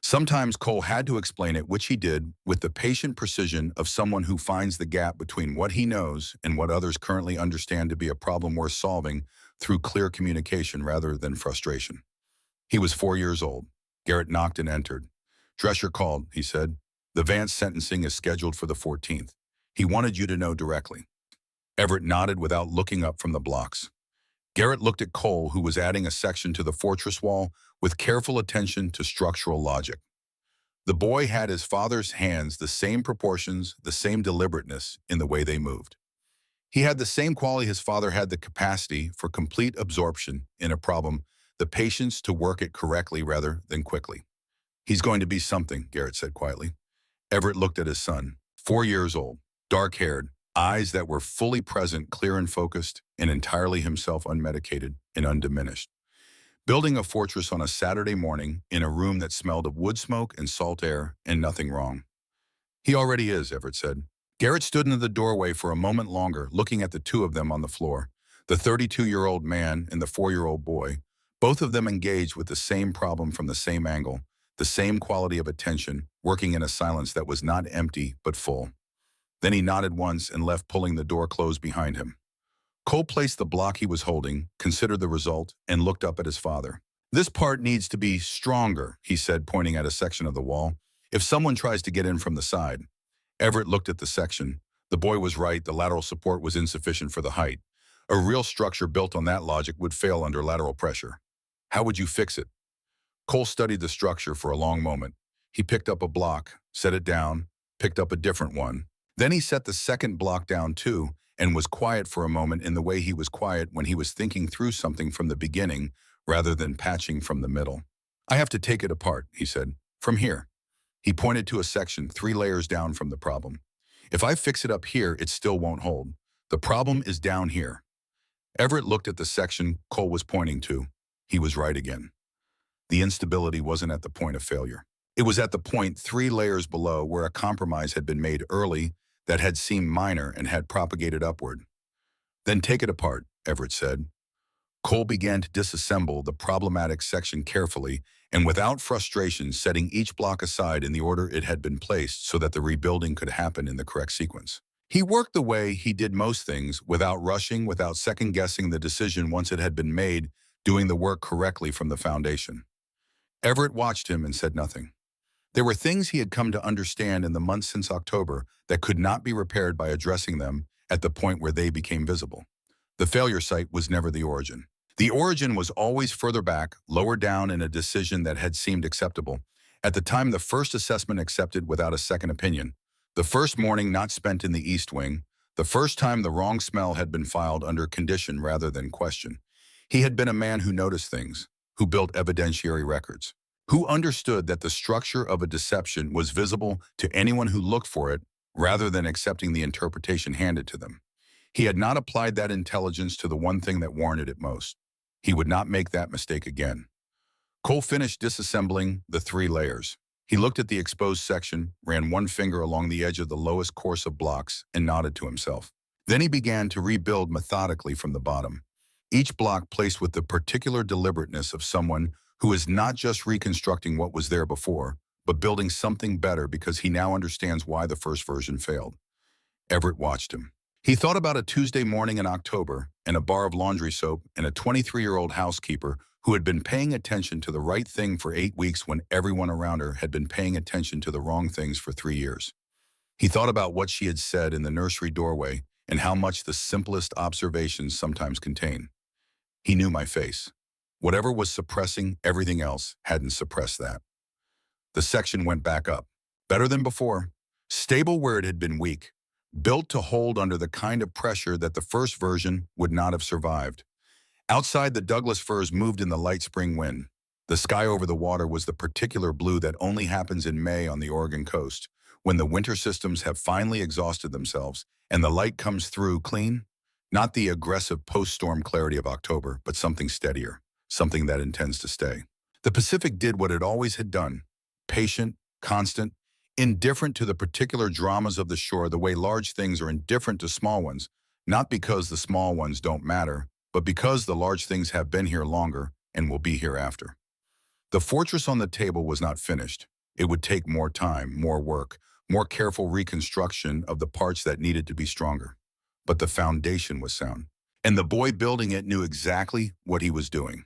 Sometimes Cole had to explain it, which he did with the patient precision of someone who finds the gap between what he knows and what others currently understand to be a problem worth solving through clear communication rather than frustration. He was 4 years old. Garrett knocked and entered. "Drescher called," he said. "The Vance sentencing is scheduled for the 14th. He wanted you to know directly." Everett nodded without looking up from the blocks. Garrett looked at Cole, who was adding a section to the fortress wall with careful attention to structural logic. The boy had his father's hands, the same proportions, the same deliberateness in the way they moved. He had the same quality his father had, the capacity for complete absorption in a problem, the patience to work it correctly rather than quickly. "He's going to be something," Garrett said quietly. Everett looked at his son, 4 years old, dark-haired, eyes that were fully present, clear and focused, and entirely himself, unmedicated and undiminished. Building a fortress on a Saturday morning in a room that smelled of wood smoke and salt air, and nothing wrong. "He already is," Everett said. Garrett stood in the doorway for a moment longer, looking at the two of them on the floor, the 32-year-old man and the 4-year-old boy, both of them engaged with the same problem from the same angle, the same quality of attention, working in a silence that was not empty but full. Then he nodded once and left, pulling the door closed behind him. Cole placed the block he was holding, considered the result, and looked up at his father. "This part needs to be stronger," he said, pointing at a section of the wall, "if someone tries to get in from the side." Everett looked at the section. The boy was right, the lateral support was insufficient for the height. A real structure built on that logic would fail under lateral pressure. "How would you fix it?" Cole studied the structure for a long moment. He picked up a block, set it down, picked up a different one. Then he set the second block down too, and was quiet for a moment in the way he was quiet when he was thinking through something from the beginning rather than patching from the middle. "I have to take it apart," he said, "from here." He pointed to a section 3 layers down from the problem. "If I fix it up here, it still won't hold. The problem is down here." Everett looked at the section Cole was pointing to. He was right again. The instability wasn't at the point of failure. It was at the point 3 layers below, where a compromise had been made early that had seemed minor and had propagated upward. "Then take it apart," Everett said. Cole began to disassemble the problematic section carefully and without frustration, setting each block aside in the order it had been placed so that the rebuilding could happen in the correct sequence. He worked the way he did most things, without rushing, without second-guessing the decision once it had been made, doing the work correctly from the foundation. Everett watched him and said nothing. There were things he had come to understand in the months since October that could not be repaired by addressing them at the point where they became visible. The failure site was never the origin. The origin was always further back, lower down in a decision that had seemed acceptable. At the time, the first assessment accepted without a second opinion. The first morning not spent in the East Wing. The first time the wrong smell had been filed under condition rather than question. He had been a man who noticed things, who built evidentiary records, who understood that the structure of a deception was visible to anyone who looked for it rather than accepting the interpretation handed to them. He had not applied that intelligence to the one thing that warranted it most. He would not make that mistake again. Cole finished disassembling the 3 layers. He looked at the exposed section, ran one finger along the edge of the lowest course of blocks, and nodded to himself. Then he began to rebuild methodically from the bottom, each block placed with the particular deliberateness of someone who is not just reconstructing what was there before, but building something better because he now understands why the first version failed. Everett watched him. He thought about a Tuesday morning in October and a bar of laundry soap and a 23-year-old housekeeper who had been paying attention to the right thing for 8 weeks when everyone around her had been paying attention to the wrong things for 3 years. He thought about what she had said in the nursery doorway and how much the simplest observations sometimes contain. He knew my face. Whatever was suppressing everything else hadn't suppressed that. The section went back up. Better than before. Stable where it had been weak. Built to hold under the kind of pressure that the first version would not have survived. Outside, the Douglas firs moved in the light spring wind. The sky over the water was the particular blue that only happens in May on the Oregon coast, when the winter systems have finally exhausted themselves and the light comes through clean. Not the aggressive post-storm clarity of October, but something steadier, something that intends to stay. The Pacific did what it always had done. Patient, constant, indifferent to the particular dramas of the shore the way large things are indifferent to small ones, not because the small ones don't matter, but because the large things have been here longer and will be here after. The fortress on the table was not finished. It would take more time, more work, more careful reconstruction of the parts that needed to be stronger. But the foundation was sound, and the boy building it knew exactly what he was doing.